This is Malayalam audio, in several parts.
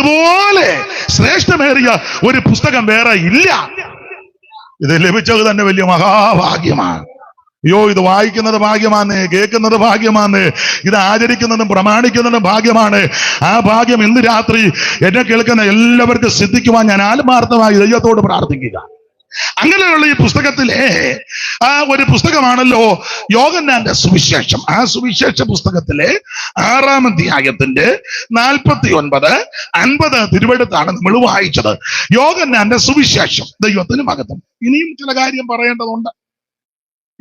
ഇതുപോലെ ശ്രേഷ്ഠമേറിയ ഒരു പുസ്തകം വേറെ ഇല്ല. ഇത് ലഭിച്ചത് തന്നെ വലിയ മഹാഭാഗ്യമാണ്. അയ്യോ, ഇത് വായിക്കുന്നത് ഭാഗ്യമാണ്, കേൾക്കുന്നത് ഭാഗ്യമാണ്, ഇത് ആചരിക്കുന്നതും പ്രമാണിക്കുന്നതും ഭാഗ്യമാണ്. ആ ഭാഗ്യം ഇന്ന് രാത്രി എന്നെ കേൾക്കുന്ന എല്ലാവർക്കും സിദ്ധിക്കുവാൻ ഞാൻ ആത്മാർത്ഥമായി ദൈവത്തോട് പ്രാർത്ഥിക്കുക. അങ്ങനെയുള്ള ഈ പുസ്തകത്തിലെ ഒരു പുസ്തകമാണല്ലോ യോഹന്നാന്റെ സുവിശേഷം. ആ സുവിശേഷ പുസ്തകത്തിലെ 6-ാം അധ്യായത്തിന്റെ 49-50 തിരുവെടുത്താണ് നമ്മൾ വായിച്ചത്. യോഹന്നാന്റെ സുവിശേഷം. ദൈവത്തിന് മഹത്വം. ഇനിയും ചില കാര്യം പറയേണ്ടതുണ്ട്.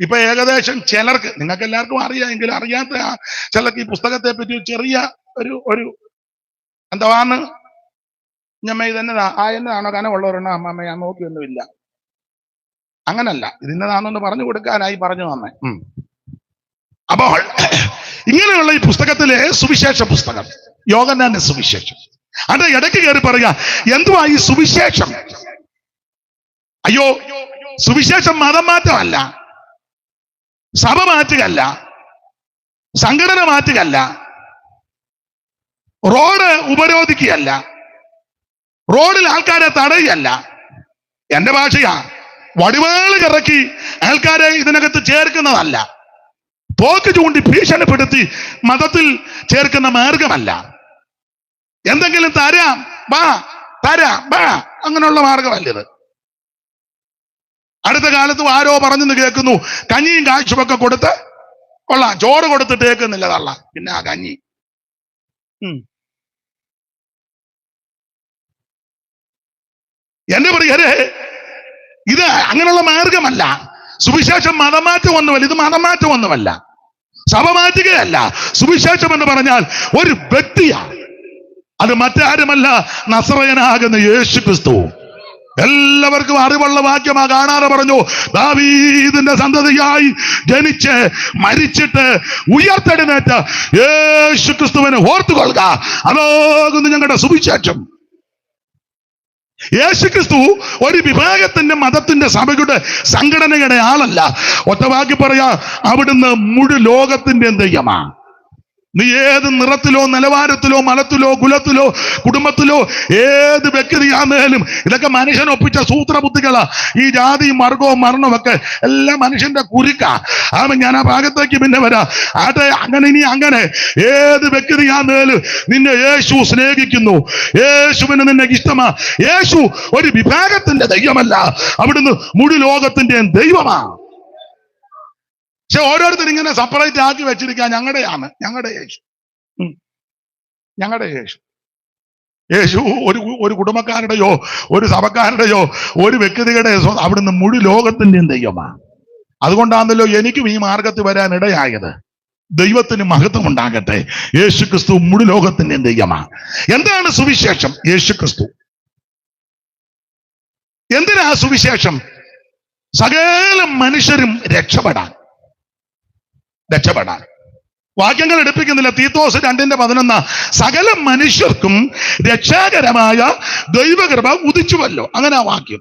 ഇപ്പൊ ഏകദേശം ചിലർക്ക്, നിങ്ങൾക്ക് എല്ലാവർക്കും അറിയാമെങ്കിലും അറിയാത്ത ചിലർക്ക് ഈ പുസ്തകത്തെ പറ്റി ചെറിയ ഒരു എന്താണ് ഞമ്മ ഇതെന്നതാ എന്നതാണോ കനമുള്ളവരെണ്ണോ അമ്മ ഞാൻ നോക്കിയൊന്നുമില്ല, അങ്ങനല്ല, ഇതിന്നതാണെന്ന് പറഞ്ഞു കൊടുക്കാനായി പറഞ്ഞു തന്നെ. അപ്പോൾ ഇങ്ങനെയുള്ള ഈ പുസ്തകത്തിലെ സുവിശേഷ പുസ്തകം യോഹന്നാന്റെ സുവിശേഷം, അതിന്റെ ഇടയ്ക്ക് കയറി പറയാ എന്തുവാ ഈ സുവിശേഷം? അയ്യോ, സുവിശേഷം മതം മാറ്റമല്ല, സഭ മാറ്റുകയല്ല, സംഘടന മാറ്റുകയല്ല, റോഡ് ഉപരോധിക്കുകയല്ല, റോഡിൽ ആൾക്കാരെ തടയുകയല്ല. എന്റെ ഭാഷയാ, വടിവേള് കറക്കി ആൾക്കാരെ ഇതിനകത്ത് ചേർക്കുന്നതല്ല, പോക്ക് ചൂണ്ടി ഭീഷണിപ്പെടുത്തി മതത്തിൽ ചേർക്കുന്ന മാർഗമല്ല. എന്തെങ്കിലും തരാം ബാ അങ്ങനെയുള്ള മാർഗമല്ലത്. അടുത്ത കാലത്ത് ആരോ പറഞ്ഞെന്ന് കേൾക്കുന്നു, കഞ്ഞിയും കാഴ്ചയൊക്കെ കൊടുത്ത് കൊള്ളാം, ചോറ് കൊടുത്തിട്ട് കേൾക്കുന്നില്ല തള്ള, പിന്നെ ആ കഞ്ഞി. എന്റെ പ്രിയരെ, ഇത് അങ്ങനെയുള്ള മാർഗമല്ല. സുവിശേഷം മതമാറ്റം ഒന്നുമല്ല, ഇത് മതമാറ്റം ഒന്നുമല്ല, സഭ മാറ്റുകയല്ല. സുവിശേഷം എന്ന് പറഞ്ഞാൽ ഒരു വ്യക്തിയാണ്, അത് മറ്റാരുമല്ല, നസറയനാകുന്ന യേശു ക്രിസ്തു. എല്ലാവർക്കും അറിവുള്ള വാക്യമാ. കാണാതെ പറഞ്ഞു, ദാവീദിന്റെ സന്തതിയായി ജനിച്ച് മരിച്ചിട്ട് ഉയർത്തെഴുന്നേറ്റ യേശു ക്രിസ്തുവിനെ ഓർത്തുകൊള്ളുക, അതാകുന്നു ഞങ്ങളുടെ സുവിശേഷം. യേശു ക്രിസ്തു ഒരു വിഭാഗത്തിന്റെ മതത്തിന്റെ സഭയുടെ സംഘടനയുടെ ആളല്ല. ഒറ്റവാക്കി പറയാ, അവിടുന്ന് മുഴു ലോകത്തിന്റെ ദൈവമാ. നീ ഏത് നിറത്തിലോ നിലവാരത്തിലോ മലത്തിലോ കുലത്തിലോ കുടുംബത്തിലോ ഏത് വ്യക്തിയാന്നേലും ഇതൊക്കെ മനുഷ്യൻ ഒപ്പിച്ച സൂത്രബുദ്ധികളാ. ഈ ജാതിയും വർഗവും മരണവും ഒക്കെ എല്ലാം മനുഷ്യന്റെ കുരുക്ക. ഞാൻ ആ ഭാഗത്തേക്ക് പിന്നെ വരാം. ആട്ടെ, അങ്ങനെ ഏത് വ്യക്തിയാന്നേലും നിന്നെ യേശു സ്നേഹിക്കുന്നു, യേശുവിന് നിന്നെ ഇഷ്ടമാ. യേശു ഒരു വിഭാഗത്തിന്റെ ദൈവമല്ല, അവിടുന്ന് മുഴു ലോകത്തിന്റെ ദൈവമാ. പക്ഷെ ഓരോരുത്തരും ഇങ്ങനെ സെപ്പറേറ്റ് ആക്കി വെച്ചിരിക്കുക, ഞങ്ങളുടെയാണ്, ഞങ്ങളുടെ യേശു, ഞങ്ങളുടെ യേശു. യേശു ഒരു കുടുംബക്കാരുടെയോ ഒരു സഭക്കാരുടെയോ ഒരു വ്യക്തിയുടെയോ, അവിടുന്ന് മുഴു ലോകത്തിന്റെയും ദൈവമാണ്. അതുകൊണ്ടാണല്ലോ എനിക്കും ഈ മാർഗത്തിൽ വരാൻ ഇടയായത്. ദൈവത്തിന് മഹത്വം ഉണ്ടാകട്ടെ. യേശു ക്രിസ്തു മുഴു ലോകത്തിന്റെയും ദൈവമാണ്. എന്താണ് സുവിശേഷം? യേശു ക്രിസ്തു. എന്തിനാ സുവിശേഷം? സകല മനുഷ്യരും രക്ഷപ്പെടാൻ. വാക്യങ്ങൾ എടുപ്പിക്കുന്നില്ല. തീത്തോസ് 2:11 സകല മനുഷ്യർക്കും രക്ഷാകരമായ ദൈവകൃപ ഉദിച്ചുവല്ലോ, അങ്ങനെ ആ വാക്യം.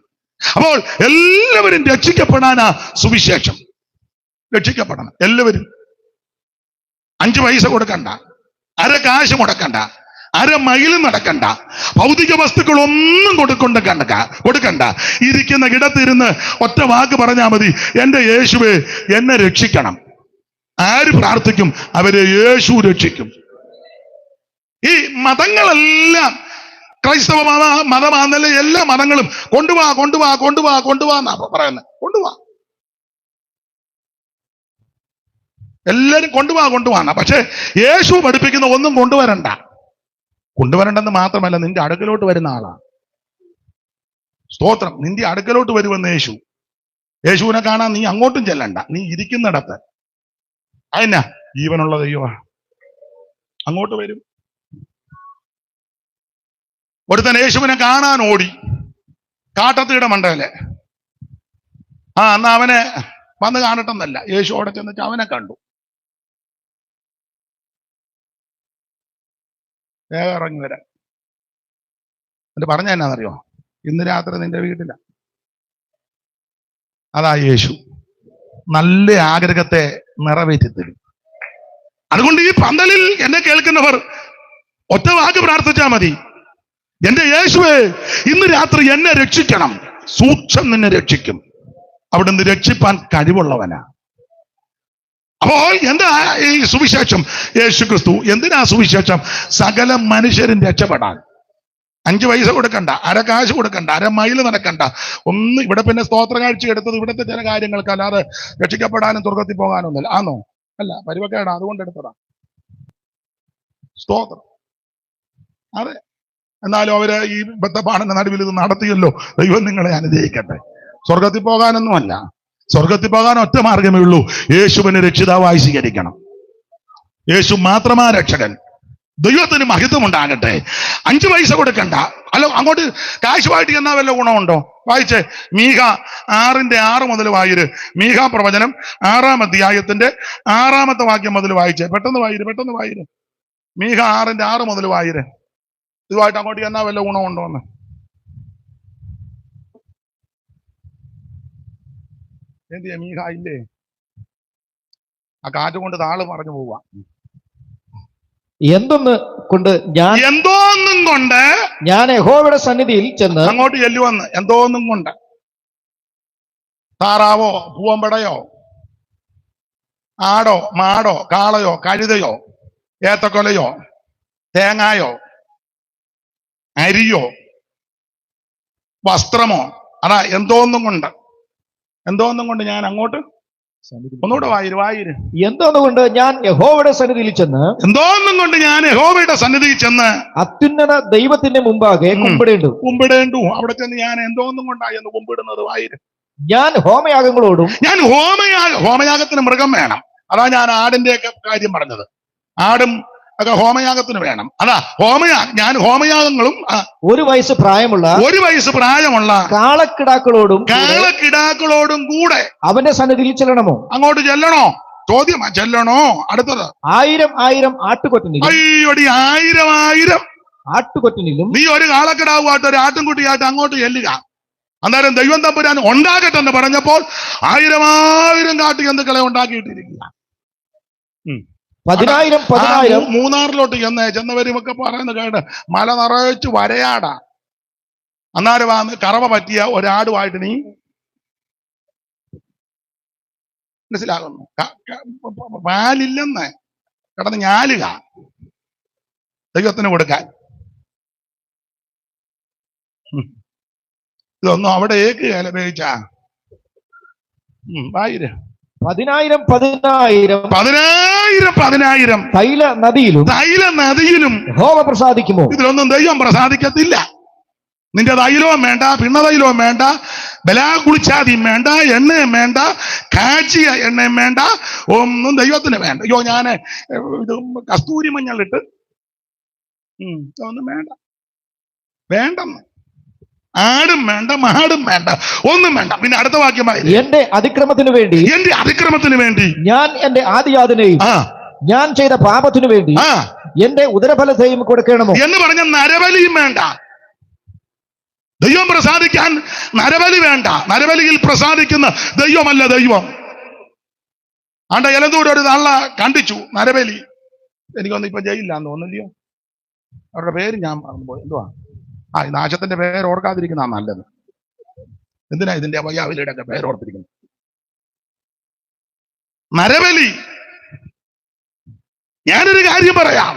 അപ്പോൾ എല്ലാവരും രക്ഷിക്കപ്പെടാനാ സുവിശേഷം. രക്ഷിക്കപ്പെടണം എല്ലാവരും. 5 പൈസ കൊടുക്കണ്ട, അര കാശ് മുടക്കണ്ട, അര മൈൽ നടക്കണ്ട, ഭൗതിക വസ്തുക്കളൊന്നും കൊടുക്കണ്ട. ഇരിക്കുന്ന ഇടത്തിരുന്ന് ഒറ്റ വാക്ക് പറഞ്ഞാൽ മതി, എന്റെ യേശുവേ എന്നെ രക്ഷിക്കണം. ആര് പ്രാർത്ഥിക്കും? അവരെ യേശു രക്ഷിക്കും. ഈ മതങ്ങളെല്ലാം, ക്രൈസ്തവ മതമാണെന്നല്ലേ എല്ലാ മതങ്ങളും കൊണ്ടുവാ എന്നാ പറയുന്നത്. കൊണ്ടുവാ, എല്ലാരും കൊണ്ടുവാ. പക്ഷെ യേശു പഠിപ്പിക്കുന്ന ഒന്നും കൊണ്ടുവരണ്ടെന്ന് മാത്രമല്ല, നിന്റെ അടുക്കലോട്ട് വരുന്ന ആളാ. സ്തോത്രം. നിന്റെ അടുക്കലോട്ട് വരുമെന്ന് യേശുവിനെ കാണാൻ നീ അങ്ങോട്ടും ചെല്ലണ്ട, നീ ഇരിക്കുന്നിടത്ത്. അതെന്നാ ജീവനുള്ള ദൈവമാ, അങ്ങോട്ട് വരും. ഒരുത്തൻ യേശുവിനെ കാണാൻ ഓടി കാട്ടത്തിയുടെ മണ്ടയില്. എന്നാ അവനെ വന്ന് കാണട്ടെന്നല്ല, യേശു അവിടെ ചെന്നിട്ട് അവനെ കണ്ടു. വേഗം ഇറങ്ങി വരാൻ. എന്നിട്ട് പറഞ്ഞ എന്നാന്നറിയോ? ഇന്ന് രാത്രി നിന്റെ വീട്ടില. അതാ യേശു. നല്ല ആഗ്രഹത്തെ നിറവേറ്റി തരും. അതുകൊണ്ട് ഈ പന്തലിൽ എന്നെ കേൾക്കുന്നവർ ഒറ്റ വാക്ക് പ്രാർത്ഥിച്ചാൽ മതി, എന്റെ യേശുവേ, ഇന്ന് രാത്രി എന്നെ രക്ഷിക്കണം. സൂക്ഷം നിന്നെ രക്ഷിക്കും. അവിടുന്ന് രക്ഷിപ്പാൻ കഴിവുള്ളവനാ. അപ്പോൾ എന്താ ഈ സുവിശേഷം? യേശു ക്രിസ്തു എന്തിനാ സുവിശേഷം? സകല മനുഷ്യരും രക്ഷപ്പെടാൻ. 5 പൈസ കൊടുക്കണ്ട, അര കാശ് കൊടുക്കണ്ട, അര മൈല് നടക്കണ്ട, ഒന്ന്. ഇവിടെ പിന്നെ സ്തോത്ര കാഴ്ച എടുത്തത് ഇവിടുത്തെ ചില കാര്യങ്ങൾക്ക്, അല്ലാതെ രക്ഷിക്കപ്പെടാനും സ്വർഗത്തിൽ പോകാനൊന്നുമില്ല. ആണോ? അല്ല, പരിവക്കേടാ, അതുകൊണ്ട് എടുത്തതാ. സ്തോത്രം. അതെ, എന്നാലും അവര് ഈ ബദ്ധപ്പാടിന്റെ നടുവിൽ ഇത് നടത്തിയല്ലോ. ദൈവം നിങ്ങളെ അനുഗ്രഹിക്കട്ടെ. സ്വർഗത്തിൽ പോകാനൊന്നുമല്ല. സ്വർഗത്തിൽ പോകാൻ ഒറ്റ മാർഗമേ ഉള്ളൂ, യേശുവിനെ രക്ഷിതാവായി സ്വീകരിക്കണം. യേശു മാത്രമാ രക്ഷകൻ. ദൈവത്തിന് മഹിത്വം ഉണ്ടാകട്ടെ. 5 പൈസ കൊടുക്കണ്ട. അല്ല, അങ്ങോട്ട് കാശുമായിട്ട് എന്നാ വല്ല ഗുണമുണ്ടോ? വായിച്ചേ, മീഖ 6:6 മുതൽ വായിര്. മീഖ പ്രവചനം 6-ാം അധ്യായത്തിന്റെ 6-ാമത്തെ വാക്യം മുതൽ വായിച്ചേ. പെട്ടെന്ന് വായിര്. മീഖ 6:6 മുതൽ വായിര്. ഇതുമായിട്ട് അങ്ങോട്ട് എന്നാ വല്ല ഗുണമുണ്ടോ എന്ന്. എന്തിയാ മീഖ ഇല്ലേ? ആ കാറ്റ് കൊണ്ട് താള് പറഞ്ഞു പോവാ. എന്തോന്നും കൊണ്ട് ഞാൻ യഹോവയുടെ സന്നിധിയിൽ ചെന്ന്. അങ്ങോട്ട് ചെല്ലുവന്ന്. എന്തോന്നും കൊണ്ട്? താറാവോ, പൂവമ്പടയോ, ആടോ, മാടോ, കാളയോ, കഴുതയോ, ഏത്തക്കൊലയോ, തേങ്ങായോ, അരിയോ, വസ്ത്രമോ? അതാ എന്തോന്നും കൊണ്ട് ഞാൻ അങ്ങോട്ട്. ഒന്നുകൂടെ വായിര്. എന്തോന്നുകൊണ്ട് ഞാൻ യഹോവയുടെ സന്നിധിയിൽ ചെന്ന്. എന്തോന്നും കൊണ്ട് ഞാൻ യഹോവയുടെ സന്നിധിയിൽ ചെന്ന് അത്യുന്നത ദൈവത്തിന്റെ മുമ്പാകെ കുമ്പിടേണ്ടു. അവിടെ ചെന്ന് ഞാൻ എന്തോന്നും കൊണ്ടാ എന്ന് കുമ്പിടുന്നത്? വായിര്. ഞാൻ ഹോമയാഗങ്ങളോടും. ഹോമയാഗത്തിന് മൃഗം വേണം. അതാ ഞാൻ ആടിന്റെ ഒക്കെ കാര്യം പറഞ്ഞത്. ആടും ഒക്കെ ഹോമയാഗത്തിന് വേണം. അതാ ഞാൻ ഹോമയാഗങ്ങളും 1 വയസ്സ് പ്രായമുള്ള കാളക്കിടാക്കളോടും കൂടെ അവന്റെ സന്നിധിയിൽ ചെല്ലണമോ? അങ്ങോട്ട് ചെല്ലണോ? ചോദ്യമാ. ചെല്ലണോ? അടുത്തത് 1000 ആട്ടുകൊറ്റനിലും. അയ്യോടി, 1000 ആട്ടുകൊറ്റനിലും നീ ഒരു കാളക്കിടാവുമായിട്ട് ഒരു ആട്ടുംകുട്ടിയായിട്ട് അങ്ങോട്ട് ചെല്ലുക. അന്നേരം ദൈവം തമ്പുരാൻ ഉണ്ടാകട്ടെ എന്ന് പറഞ്ഞപ്പോൾ 1000 കാട്ടുജന്തുക്കളെ ഉണ്ടാക്കിയിട്ടിരിക്കുക. 10,000 മൂന്നാറിലോട്ട് ചെന്നവരുമൊക്കെ പറയുന്ന കേട്ട് മല നിറച്ച് വരയാടാ. അന്നേരം കറവ പറ്റിയ ഒരാടുമായിട്ട് നീ മനസ്സിലാകുന്നു. പാലില്ലെന്ന് കിടന്ന് ഞാലുക ദൈവത്തിന് കൊടുക്കാൻ. ഇതൊന്നും അവിടെ ഏക്കുകയല്ല ഉപയോഗിച്ച. വായിര്. 10,000 തൈല നദിയിലും യഹോവ പ്രസാദിക്കുമോ? ഇതിലൊന്നും ദൈവം പ്രസാദിക്കത്തില്ല. നിന്റെ തൈലവും വേണ്ട, പിണ്ണതൈലവും വേണ്ട, ബലാ കുളിച്ചാതിയും വേണ്ട, എണ്ണയും വേണ്ട, കാച്ചിയ എണ്ണയും വേണ്ട, ഒന്നും ദൈവത്തിന് വേണ്ട. അയ്യോ, ഞാന് ഇത് കസ്തൂരി മഞ്ഞളിട്ട് ഒന്നും വേണ്ടെന്ന്. ആടും വേണ്ട, മാടും വേണ്ട, ഒന്നും വേണ്ട. പിന്നെ അടുത്ത വാക്യമായി, എന്റെ അതിക്രമത്തിന് വേണ്ടി ഞാൻ എന്റെ ആദിയാതിനെയും ഞാൻ ചെയ്ത പാപത്തിനു വേണ്ടി എന്റെ ഉദരഫലത്തെയും കൊടുക്കണമോ എന്ന് പറഞ്ഞ നരബലിയും വേണ്ട. ദൈവം പ്രസാദിക്കാൻ നരബലി വേണ്ട. നരബലിയിൽ പ്രസാദിക്കുന്ന ദൈവമല്ല ദൈവം. ആണ്ട എലന്തൂർ ഒരു തള്ള കണ്ടിച്ചു നരബലി. എനിക്കൊന്നും ഇപ്പൊ ജയിലില്ലാന്ന് തോന്നുന്നില്ലയോ? അവരുടെ പേര് ഞാൻ മറന്നുപോയി. എന്തുവാ? ഈ നാശത്തിന്റെ പേര് ഓർക്കാതിരിക്കുന്ന നല്ലത്. എന്തിനാ ഇതിന്റെ വയ്യാവിലിയുടെ ഒക്കെ പേരോർത്തിരിക്കുന്നത്? നരബലി. ഞാനൊരു കാര്യം പറയാം.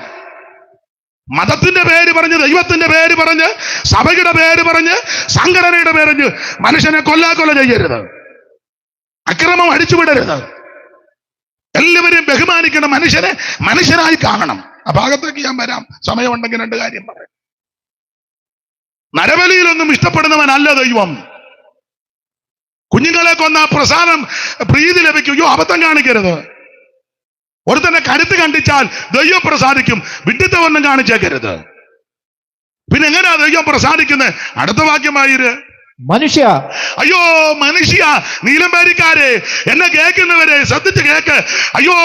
മതത്തിന്റെ പേര് പറഞ്ഞ്, ദൈവത്തിന്റെ പേര് പറഞ്ഞ്, സഭയുടെ പേര് പറഞ്ഞ്, സംഘടനയുടെ പേരഞ്ഞ് മനുഷ്യനെ കൊല്ലാക്കൊല ചെയ്യരുത്. അക്രമം അടിച്ചുവിടരുത്. എല്ലാവരെയും ബഹുമാനിക്കണം. മനുഷ്യനെ മനുഷ്യനായി കാണണം. ആ ഭാഗത്തേക്ക് ഞാൻ വരാം, സമയമുണ്ടെങ്കിൽ 2 കാര്യം പറയാം. നരബലിയിലൊന്നും ഇഷ്ടപ്പെടുന്നവനല്ല ദൈവം. കുഞ്ഞുങ്ങളെ കൊന്ന പ്രസാദം പ്രീതി ലഭിക്കുകയോ അബദ്ധം കാണിക്കരുത്. ഒരുത്തന്നെ കരുത്ത് കണ്ടിച്ചാൽ ദൈവം പ്രസാദിക്കും. വിഡ്ഢിത്തമൊന്നും കാണിച്ചേക്കരുത്. പിന്നെ എങ്ങനെയാ ദൈവം പ്രസാദിക്കുന്നത്? അടുത്ത വാക്യമായിര്. മനുഷ്യ, അയ്യോ മനുഷ്യ, നീലംപേരിക്കാരെ, എന്നെ കേൾക്കുന്നവരെ ശ്രദ്ധിച്ച് കേക്ക്. അയ്യോ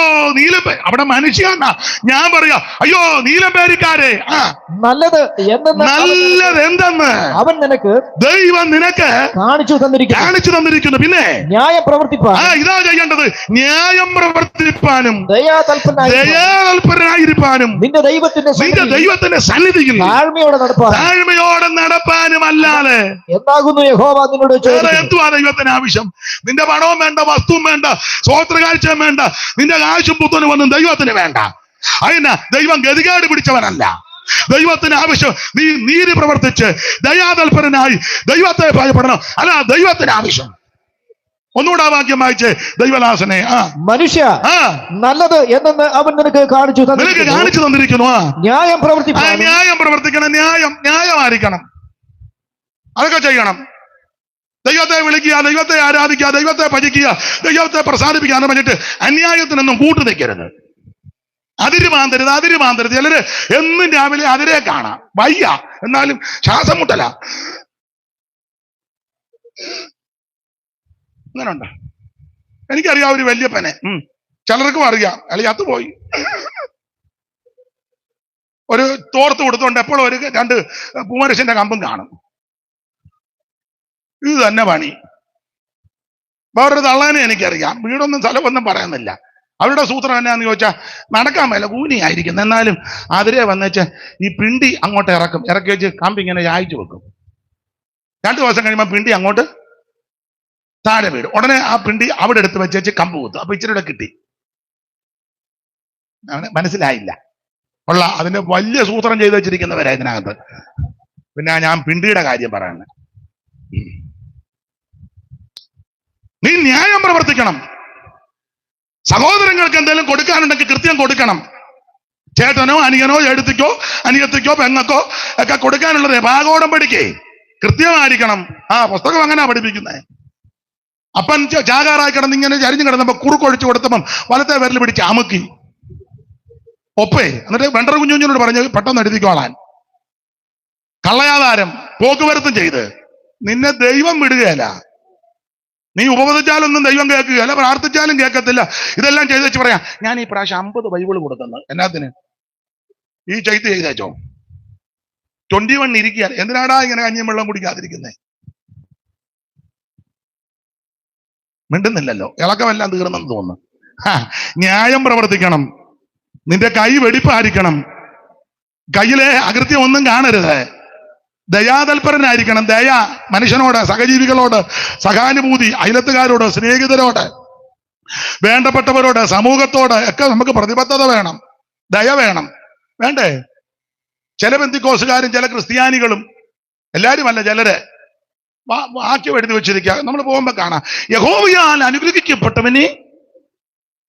അവിടെ മനുഷ്യ ഞാൻ പറയാ. അയ്യോ നീലംപേരിക്കാരെ, നല്ലത് എന്തെന്ന് അവൻ നിനക്ക് ദൈവം നിനക്ക് കാണിച്ചു തന്നിരിക്കുന്നു. പിന്നെ ന്യായം പ്രവർത്തിപ്പാൻ, ഇതാ ചെയ്യേണ്ടത്, ന്യായം പ്രവർത്തിപ്പാനും ദയാതൽപരനായിരിക്കാനും നിന്റെ ദൈവത്തിന്റെ സന്നിധിയിൽ താഴ്മയോടെ ദൈവഹിതം നടപ്പാനും അല്ലാതെ എന്താകുന്നു യഹോവ നിന്നോട് ചോദിക്കുന്നത്? എന്തുവാ ദൈവത്തിന് ആവശ്യം? നിന്റെ പണവും വേണ്ട, വസ്തുവും വേണ്ട, സ്വോത്രകാഴ്ചയും വേണ്ട, നിന്റെ കാശും പുത്തനും ഒന്നും ദൈവത്തിന് വേണ്ട. അതിനാ ദൈവം ഗതികേട് പിടിച്ചവനല്ല. ദൈവത്തിന് ആവശ്യം നീ നീതി പ്രവർത്തിച്ച് ദയാതൽപരനായി ദൈവത്തെ ഭയപ്പെടണം. അല്ല ദൈവത്തിന് ആവശ്യം. ഒന്നുകൂടെ ആ വാക്യം വായിച്ചേ ദൈവദാസനെ. മനുഷ്യ നല്ലത് എന്നെന്ന് അവൻ നിനക്ക് കാണിച്ചു തന്നിരിക്കുന്നു. ന്യായം പ്രവർത്തിക്കണം. ന്യായമായിരിക്കണം. അതൊക്കെ ചെയ്യണം. ദൈവത്തെ വിളിക്കുക, ദൈവത്തെ ആരാധിക്കുക, ദൈവത്തെ ഭജിക്കുക, ദൈവത്തെ പ്രസാദിപ്പിക്കുക എന്ന് പറഞ്ഞിട്ട് അന്യായത്തിനൊന്നും കൂട്ടു നിൽക്കരുത്. അതിര് മാന്തരുത്. ചിലര് എന്നും രാവിലെ അതിരെ കാണാം. വയ്യ, എന്നാലും ശ്വാസം മുട്ടല. അങ്ങനെ ഉണ്ട്. എനിക്കറിയാം ഒരു വല്യപ്പനെ, ചിലർക്കും അറിയാം. അല്ലെങ്കിൽ അത്തുപോയി ഒരു തോർത്ത് കൊടുത്തോണ്ട് എപ്പോഴും ഒരു 2 പൂമരശന്റെ കമ്പും കാണും. ഇത് തന്നെ പണി. വേറൊരു തള്ളാനെ എനിക്കറിയാം. വീടൊന്നും സ്ഥലമൊന്നും പറയുന്നില്ല. അവരുടെ സൂത്രം എന്നാന്ന് ചോദിച്ചാൽ നടക്കാൻ മേല കൂനിയായിരിക്കും, എന്നാലും അതിരെ വന്നേച്ച് ഈ പിണ്ടി അങ്ങോട്ട് ഇറക്കി വെച്ച് കമ്പ് ഇങ്ങനെ ചായച്ചു വെക്കും. 2 ദിവസം കഴിയുമ്പോൾ പിണ്ടി അങ്ങോട്ട് താഴെ വീടും. ഉടനെ ആ പിണ്ടി അവിടെ എടുത്ത് വെച്ചേച്ച് കമ്പ് കുത്തും. അപ്പൊ ഇച്ചിരി കിട്ടി. മനസ്സിലായില്ല. അതിന്റെ വലിയ സൂത്രം ചെയ്ത് വെച്ചിരിക്കുന്നവരാ ഇതിനകത്ത്. പിന്നെ ഞാൻ പിണ്ടിയുടെ കാര്യം പറയുന്നത്. നീ ന്യായം പ്രവർത്തിക്കണം. സഹോദരങ്ങൾക്ക് എന്തെങ്കിലും കൊടുക്കാനുണ്ടെങ്കിൽ കൃത്യം കൊടുക്കണം. ചേട്ടനോ അനിയനോ എഴുത്തിക്കോ അനിയത്തിക്കോ പെങ്ങക്കോ ഒക്കെ കൊടുക്കാനുള്ളത് ഭാഗോടം പഠിക്കേ കൃത്യമായിരിക്കണം. പുസ്തകം അങ്ങനെ പഠിപ്പിക്കുന്നത്. അപ്പൻ ചാകാറായി കിടന്ന് ഇങ്ങനെ ചരിഞ്ഞു കിടന്നപ്പോ കുറുക്കൊഴിച്ചു കൊടുത്തപ്പം വലത്തെ വിരൽ പിടിച്ച് അമുക്കി ഒപ്പേ. എന്നിട്ട് വെണ്ടർ കുഞ്ഞുഞ്ഞിനോട് പറഞ്ഞു പെട്ടെന്ന് എഴുതിക്കോളാൻ. കള്ളയാധാരം പോക്കുവരത്തും ചെയ്ത് നിന്നെ ദൈവം വിടുകയല്ല. നീ ഉപവദിച്ചാലൊന്നും ദൈവം കേൾക്കുകയല്ല, പ്രാർത്ഥിച്ചാലും കേൾക്കത്തില്ല. ഇതെല്ലാം ചെയ്ത് വെച്ച് പറയാം ഞാൻ ഈ പ്രാവശ്യം 50 ബൈബിൾ കൊടുക്കുന്നത്. എന്നാത്തിന്? ഈ ചെയ്ത് ചെയ്തേച്ചോ. 21 ഇരിക്കുക. എന്തിനാടാ ഇങ്ങനെ കഞ്ഞിയും വെള്ളം കുടിക്കാതിരിക്കുന്നേ? മിണ്ടുന്നില്ലല്ലോ. ഇളക്കമെല്ലാം തീർന്നെന്ന് തോന്നുന്നു. ന്യായം പ്രവർത്തിക്കണം. നിന്റെ കൈ വെടിപ്പായിരിക്കണം. കയ്യിലെ അകൃത്യം ഒന്നും കാണരുത്. ദയാതൽപരനായിരിക്കണം. ദയ മനുഷ്യനോട്, സഹജീവികളോട്, സഹാനുഭൂതി, അയലത്തുകാരോട്, സ്നേഹിതരോട്, വേണ്ടപ്പെട്ടവരോട്, സമൂഹത്തോട് ഒക്കെ നമുക്ക് പ്രതിബദ്ധത വേണം. ദയ വേണം. വേണ്ടേ? ചില പെന്തിക്കോസുകാരും ചില ക്രിസ്ത്യാനികളും, എല്ലാരും അല്ല, ചിലര് വാക്യം എഴുതി വെച്ചിരിക്കുക. നമ്മൾ പോകുമ്പോ കാണാം, യഹോവയാൽ അനുഗ്രഹിക്കപ്പെട്ടവനെ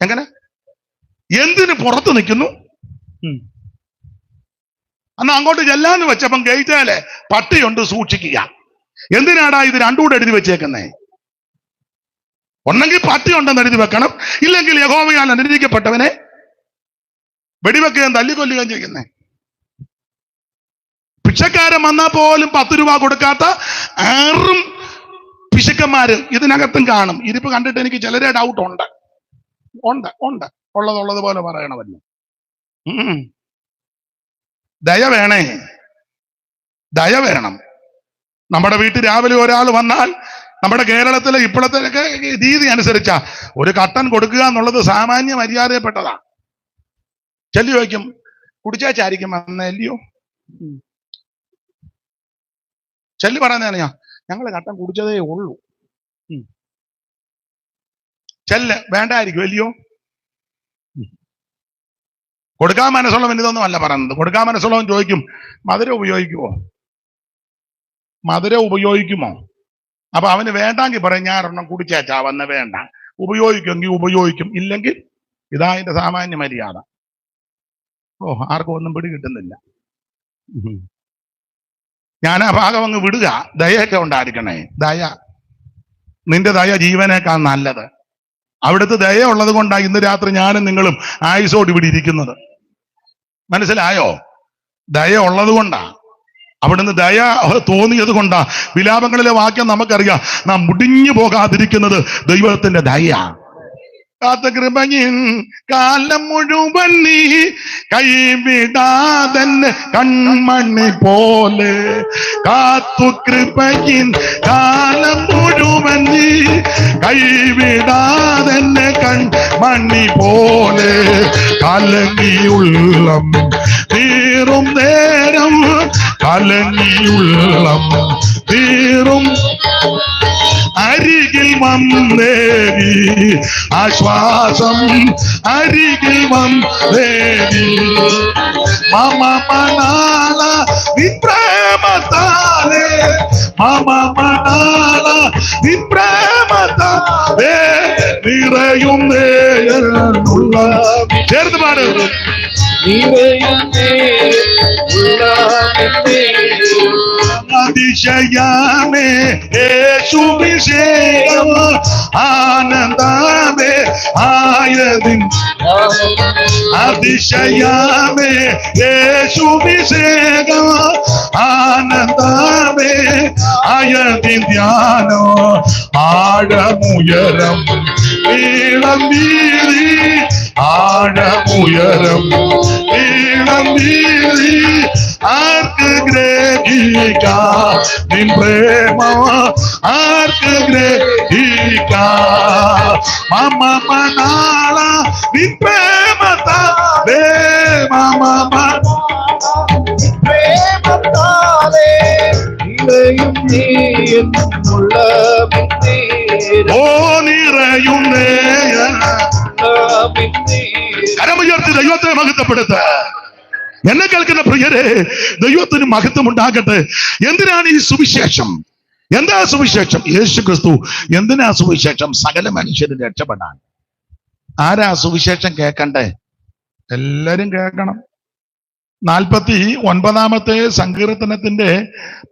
എങ്ങനെ എന്തിന് പുറത്ത് നിൽക്കുന്നു. അന്ന് അങ്ങോട്ട് ചെല്ലാന്ന് വെച്ചപ്പം ഗേറ്റേലെ പട്ടിയുണ്ട്, സൂക്ഷിക്കുക. എന്തിനാടാ ഇത് 2 കൂടെ എഴുതി വെച്ചേക്കുന്നേ? ഒന്നെങ്കിൽ പട്ടി ഉണ്ടെന്ന് എഴുതി വെക്കണം, ഇല്ലെങ്കിൽ യഹോവയാൽ അനുഗ്രഹിക്കപ്പെട്ടവനെ വെടിവെക്കുകയും തല്ലിക്കൊല്ലുകയും ചെയ്യുന്നേ. ഭിക്ഷക്കാരൻ വന്നാൽ പോലും 10 രൂപ കൊടുക്കാത്ത 6 പിശുക്കന്മാര് ഇതിനകത്തും കാണും. ഇതിപ്പോ കണ്ടിട്ട് എനിക്ക് ചിലരെ ഡൗട്ട് ഉണ്ട്. ഉള്ളതുപോലെ പറയണമല്ലോ. ദയ വേണേ, ദയ വേണം. നമ്മുടെ വീട്ടിൽ രാവിലെ ഒരാൾ വന്നാൽ നമ്മുടെ കേരളത്തിലെ ഇപ്പോഴത്തെ രീതി അനുസരിച്ചാ ഒരു കട്ടൻ കൊടുക്കുക എന്നുള്ളത് സാമാന്യ മര്യാദപ്പെട്ടതാ. ചെല്ലി ചോദിക്കും, കുടിച്ചാച്ചായിരിക്കും വന്നല്ലയോ? ചെല്ലി പറയുന്നതാണ്, ഞങ്ങൾ കട്ടൻ കുടിച്ചതേ ഉള്ളൂ. ചെല്ല് വേണ്ടായിരിക്കും അല്ലയോ? കൊടുക്കാൻ മനസ്സുള്ളവൻ ഇതൊന്നും അല്ല പറയുന്നത്. കൊടുക്കാൻ മനസ്സുള്ളവൻ ചോദിക്കും, മധുരം ഉപയോഗിക്കുമോ? അപ്പൊ അവന് വേണ്ടെങ്കിൽ പറയും, ഞാൻ ഒരെണ്ണം കുടിച്ചേച്ചാ വന്ന വേണ്ട. ഉപയോഗിക്കുമെങ്കിൽ ഉപയോഗിക്കും, ഇല്ലെങ്കിൽ ഇതാ അതിന്റെ സാമാന്യ മര്യാദ. ആർക്കും ഒന്നും പിടി കിട്ടുന്നില്ല. ഞാൻ ആ ഭാഗം അങ്ങ് വിടുക. ദയൊക്കെ ഉണ്ടായിരിക്കണേ. ദയ, നിന്റെ ദയ ജീവനേക്കാൾ നല്ലത്. അവിടുത്തെ ദയ ഉള്ളത് കൊണ്ടാണ് ഇന്ന് രാത്രി ഞാനും നിങ്ങളും ആയുസോട് ഇവിടെ ഇരിക്കുന്നത്. മനസ്സിലായോ? ദയ ഉള്ളത് കൊണ്ടാ, അവിടുന്ന് ദയ തോന്നിയത് കൊണ്ടാ. വിലാപങ്ങളിലെ വാക്യം നമുക്കറിയാം, നാം മുടിഞ്ഞു പോകാതിരിക്കുന്നത് ദൈവത്തിന്റെ ദയ. കാത്ത കൃപയിൻ കാലം മുഴുവൻ നീ കൈവിടാതെന്നെ കൺമണി പോലെ. കാത്തു കൃപയിൻ കാലം മുഴുവൻ നീ കൈവിടാതെന്നെ കൺമണി പോലെ. കലങ്ങിയുള്ളം തീറും നേരം കലങ്ങിയുള്ളം തീറും അരികിൽ വന്നേവി ആശ്വാസം അരികിൽ വന്നേവി മമ മണാള വിപ്രേമത്താലേ മമ മണാള വിപ്രേമത്താലേ നിറയും നേയുള്ള ചേർന്ന് പാട് അതിശയമേ യേശുവിശേഷം ആനന്ദമേ ആയതിൻ അതിശയമേ യേശുവിശേഷം ആനന്ദമേ ആയതിൻ ധ്യാനോ ആഴമുയരം നീളം വീതി ആഴമുയരം നീളം വീതി ആർക്ക് ഗ്രഹിക്കാം നിൻ പ്രേമ ആർക്ക് ഗ്രഹിക്കാം മമ മണാള നിൻ പ്രേമത്താലേ മമ പ്രേമത്താലേ നിറയും നീ എന്നുള്ള ഓ നിറയും കരമുയർത്തി ദൈവത്തെ മഹത്വപ്പെടുത്ത എന്നെ കേൾക്കുന്ന പ്രിയരെ, ദൈവത്തിന് മഹത്വം ഉണ്ടാകട്ടെ. എന്തിനാണ് ഈ സുവിശേഷം? എന്താ സുവിശേഷം? യേശു ക്രിസ്തു. എന്തിനാ സുവിശേഷം? സകല മനുഷ്യരും രക്ഷപ്പെടാൻ. ആരാ സുവിശേഷം കേൾക്കണ്ടേ? എല്ലാരും കേൾക്കണം. 49 സങ്കീർത്തനത്തിന്റെ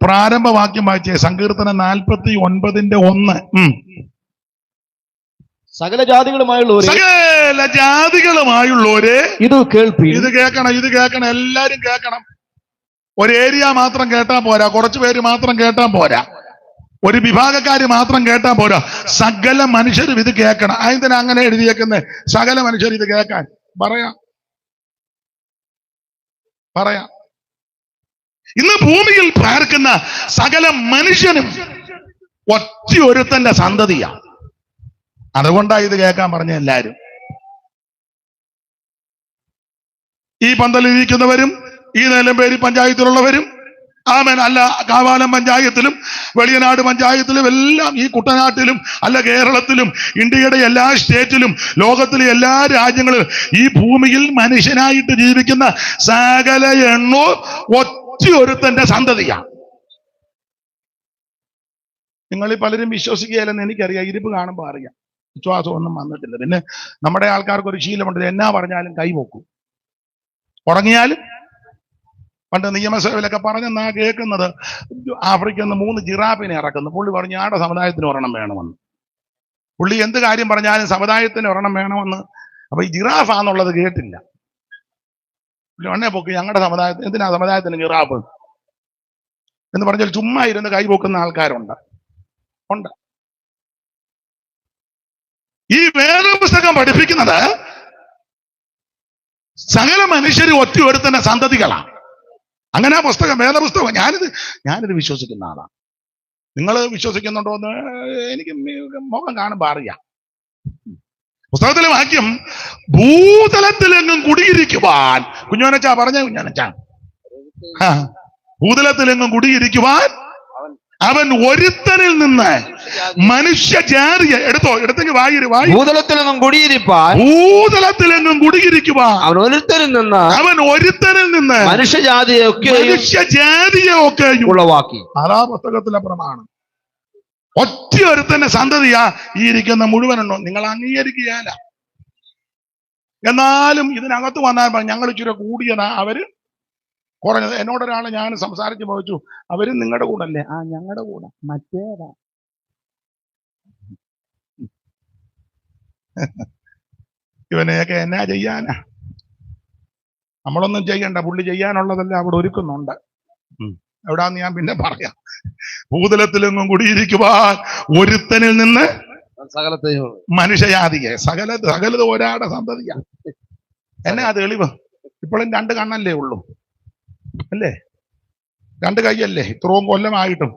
പ്രാരംഭവാക്യം വായിച്ചേ. സങ്കീർത്തനം 49:1. സകല ജാതികളുമായുള്ളവരെ ഇത് കേൾപ്പീൻ. ഇത് കേൾക്കണം, ഇത് കേൾക്കണം, എല്ലാരും കേൾക്കണം. ഒരു ഏരിയ മാത്രം കേട്ടാ പോരാ, കുറച്ചു പേര് മാത്രം കേട്ടാ പോരാ, ഒരു വിഭാഗക്കാര് മാത്രം കേട്ടാ പോരാ, സകല മനുഷ്യരും ഇത് കേൾക്കണം. അതിന് അങ്ങനെ എഴുതിയേക്കുന്നത് സകല മനുഷ്യർ ഇത് കേൾക്കാൻ. പറയാം ഇന്ന് ഭൂമിയിൽ പാർക്കുന്ന സകല മനുഷ്യനും ഒറ്റ ഒരുത്തന്റെ സന്തതിയാ. അതുകൊണ്ടാ ഇത് കേൾക്കാൻ പറഞ്ഞ എല്ലാരും. ഈ പന്തലിരിക്കുന്നവരും ഈ നെല്ലമ്പേരി പഞ്ചായത്തിലുള്ളവരും ആമേൻ, അല്ല കാവാലം പഞ്ചായത്തിലും വെളിയനാട് പഞ്ചായത്തിലും എല്ലാം, ഈ കുട്ടനാട്ടിലും അല്ല കേരളത്തിലും ഇന്ത്യയുടെ എല്ലാ സ്റ്റേറ്റിലും ലോകത്തിലെ എല്ലാ രാജ്യങ്ങളിലും ഈ ഭൂമിയിൽ മനുഷ്യനായിട്ട് ജീവിക്കുന്ന സകല എണ്ണോ ഒറ്റ ഒരുത്തന്റെ സന്തതിയാണ്. നിങ്ങളിൽ പലരും വിശ്വസിക്കുകയില്ലെന്ന് എനിക്കറിയാം. ഇരിപ്പ് കാണുമ്പോൾ അറിയാം. വിശ്വാസമൊന്നും വന്നിട്ടില്ല. പിന്നെ നമ്മുടെ ആൾക്കാർക്ക് ഒരു ശീലമുണ്ട്, എന്നാ പറഞ്ഞാലും കൈവോക്കും. ഉറങ്ങിയാലും പണ്ട് നിയമസഭയിലൊക്കെ പറഞ്ഞെന്നാ കേൾക്കുന്നത്, ആഫ്രിക്കയിൽ നിന്ന് 3 ജിറാഫിനെ ഇറക്കുന്നു. പുള്ളി പറഞ്ഞു ആടെ സമുദായത്തിന് ഒരെണ്ണം വേണമെന്ന്. പുള്ളി എന്ത് കാര്യം പറഞ്ഞാലും സമുദായത്തിന് ഒരെണ്ണം വേണമെന്ന്. അപ്പൊ ഈ ജിറാഫാന്നുള്ളത് കേട്ടില്ല. പുള്ളി ഒന്നേ പൊക്കി ഞങ്ങളുടെ സമുദായത്തിന്, എന്തിനാ സമുദായത്തിന് ജിറാഫ് എന്ന് പറഞ്ഞാൽ ചുമ്മാ ഇരുന്ന് കൈ പൊക്കുന്ന ആൾക്കാരുണ്ട്. ഈ വേദപുസ്തകം പഠിപ്പിക്കുന്നത് സകല മനുഷ്യർ ഒറ്റ ഒരുത്തന്നെ സന്തതികളാണ്. അങ്ങനെ ആ പുസ്തകം, വേദപുസ്തകം. ഞാനിത് വിശ്വസിക്കുന്ന ആളാണ്. നിങ്ങൾ വിശ്വസിക്കുന്നുണ്ടോ എന്ന് എനിക്ക് മുഖം കാണുമ്പോ അറിയാം. പുസ്തകത്തിലെ വാക്യം ഭൂതലത്തിലെങ്ങും കുടിയിരിക്കുവാൻ, കുഞ്ഞോനച്ചാ പറഞ്ഞ കുഞ്ഞോനച്ചാ, ഭൂതലത്തിലെങ്ങും കുടിയിരിക്കുവാൻ അവൻ ഒരുത്തനിൽ നിന്ന് മനുഷ്യജാതിയെ എടുത്തെങ്കിൽ വായി ഭൂതലത്തിലെങ്ങും കുടിയിരിപ്പാൻ അവൻ ഒരുത്തനിൽ നിന്ന് മനുഷ്യജാതിയെ ഒക്കെ ഉളവാക്കി. അതാ പുസ്തകത്തിലെ പ്രമാണം. ഒറ്റ ഒരുത്തന്റെ സന്തതിയാ ഈ ഇരിക്കുന്ന മുഴുവനുണ്ടോ. നിങ്ങൾ അംഗീകരിക്കുകയല്ല. എന്നാലും ഇതിനകത്ത് വന്നാൽ ഞങ്ങൾ ഇച്ചിരി കൂടിയതാ, അവര് കുറഞ്ഞത്. എന്നോടൊരാളെ ഞാൻ സംസാരിച്ച് ചോദിച്ചു, അവരും നിങ്ങളുടെ കൂടെ അല്ലേ? ആ, ഞങ്ങളുടെ കൂടെ. മറ്റേതാ? ഇവനെയൊക്കെ എന്നാ ചെയ്യാനാ? നമ്മളൊന്നും ചെയ്യണ്ട, പുള്ളി ചെയ്യാനുള്ളതല്ല അവിടെ ഒരുക്കുന്നുണ്ട്. എവിടാന്ന് ഞാൻ പിന്നെ പറയാം. ഭൂതലത്തിലെങ്ങും കുടിയിരിക്കുവാൻ ഒരുത്തനിൽ നിന്ന് മനുഷ്യജാതിയെ സകലത് ഒരാടെ സന്തതിയാ. എന്നാ തെളിവ്? ഇപ്പോഴും 2 കണ്ണല്ലേ ഉള്ളൂ, അല്ലേ? 2 കൈയല്ലേ? ഇത്രയും കൊല്ലമായിട്ടും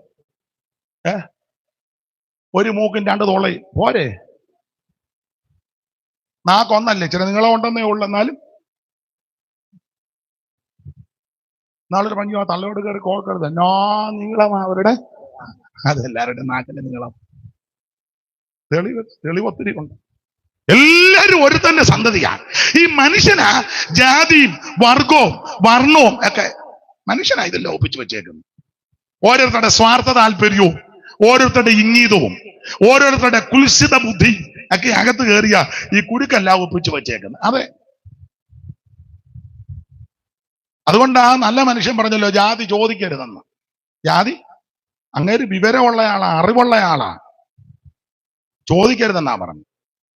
ഒരു മൂക്കും 2 തോളയും പോരെ? നാക്കൊന്നല്ലേ? ചില നിങ്ങളെ ഉണ്ടെന്നേ ഉള്ളൂ. എന്നാലും നാളൊരു പറഞ്ഞു ആ തള്ളയോട് കയറി കോർക്കരുത്, എന്നോ നീളം അവരുടെ, അതെല്ലാവരുടെ നാട്ടിലെ നീളം. തെളിവ് ഒത്തിരി ഉണ്ട്. എല്ലാരും ഒരു തന്നെ സന്തതിയാണ്. ഈ മനുഷ്യനാ ജാതിയും വർഗവും വർണ്ണവും ഒക്കെ മനുഷ്യനാ ഇതെല്ലാം ഒപ്പിച്ചു വെച്ചേക്കുന്നത്. ഓരോരുത്തരുടെ സ്വാർത്ഥ താല്പര്യവും ഓരോരുത്തരുടെ ഇംഗീതവും ഓരോരുത്തരുടെ കുൽസിത ബുദ്ധി ഒക്കെ അകത്ത് കയറിയ ഈ കുരുക്കെല്ലാം ഒപ്പിച്ചു വെച്ചേക്കുന്നത്. അതെ, അതുകൊണ്ടാ നല്ല മനുഷ്യൻ പറഞ്ഞല്ലോ ജാതി ചോദിക്കരുതെന്ന്. ജാതി അങ്ങേര് വിവരമുള്ളയാളാ, അറിവുള്ളയാളാ, ചോദിക്കരുതെന്നാ പറഞ്ഞു.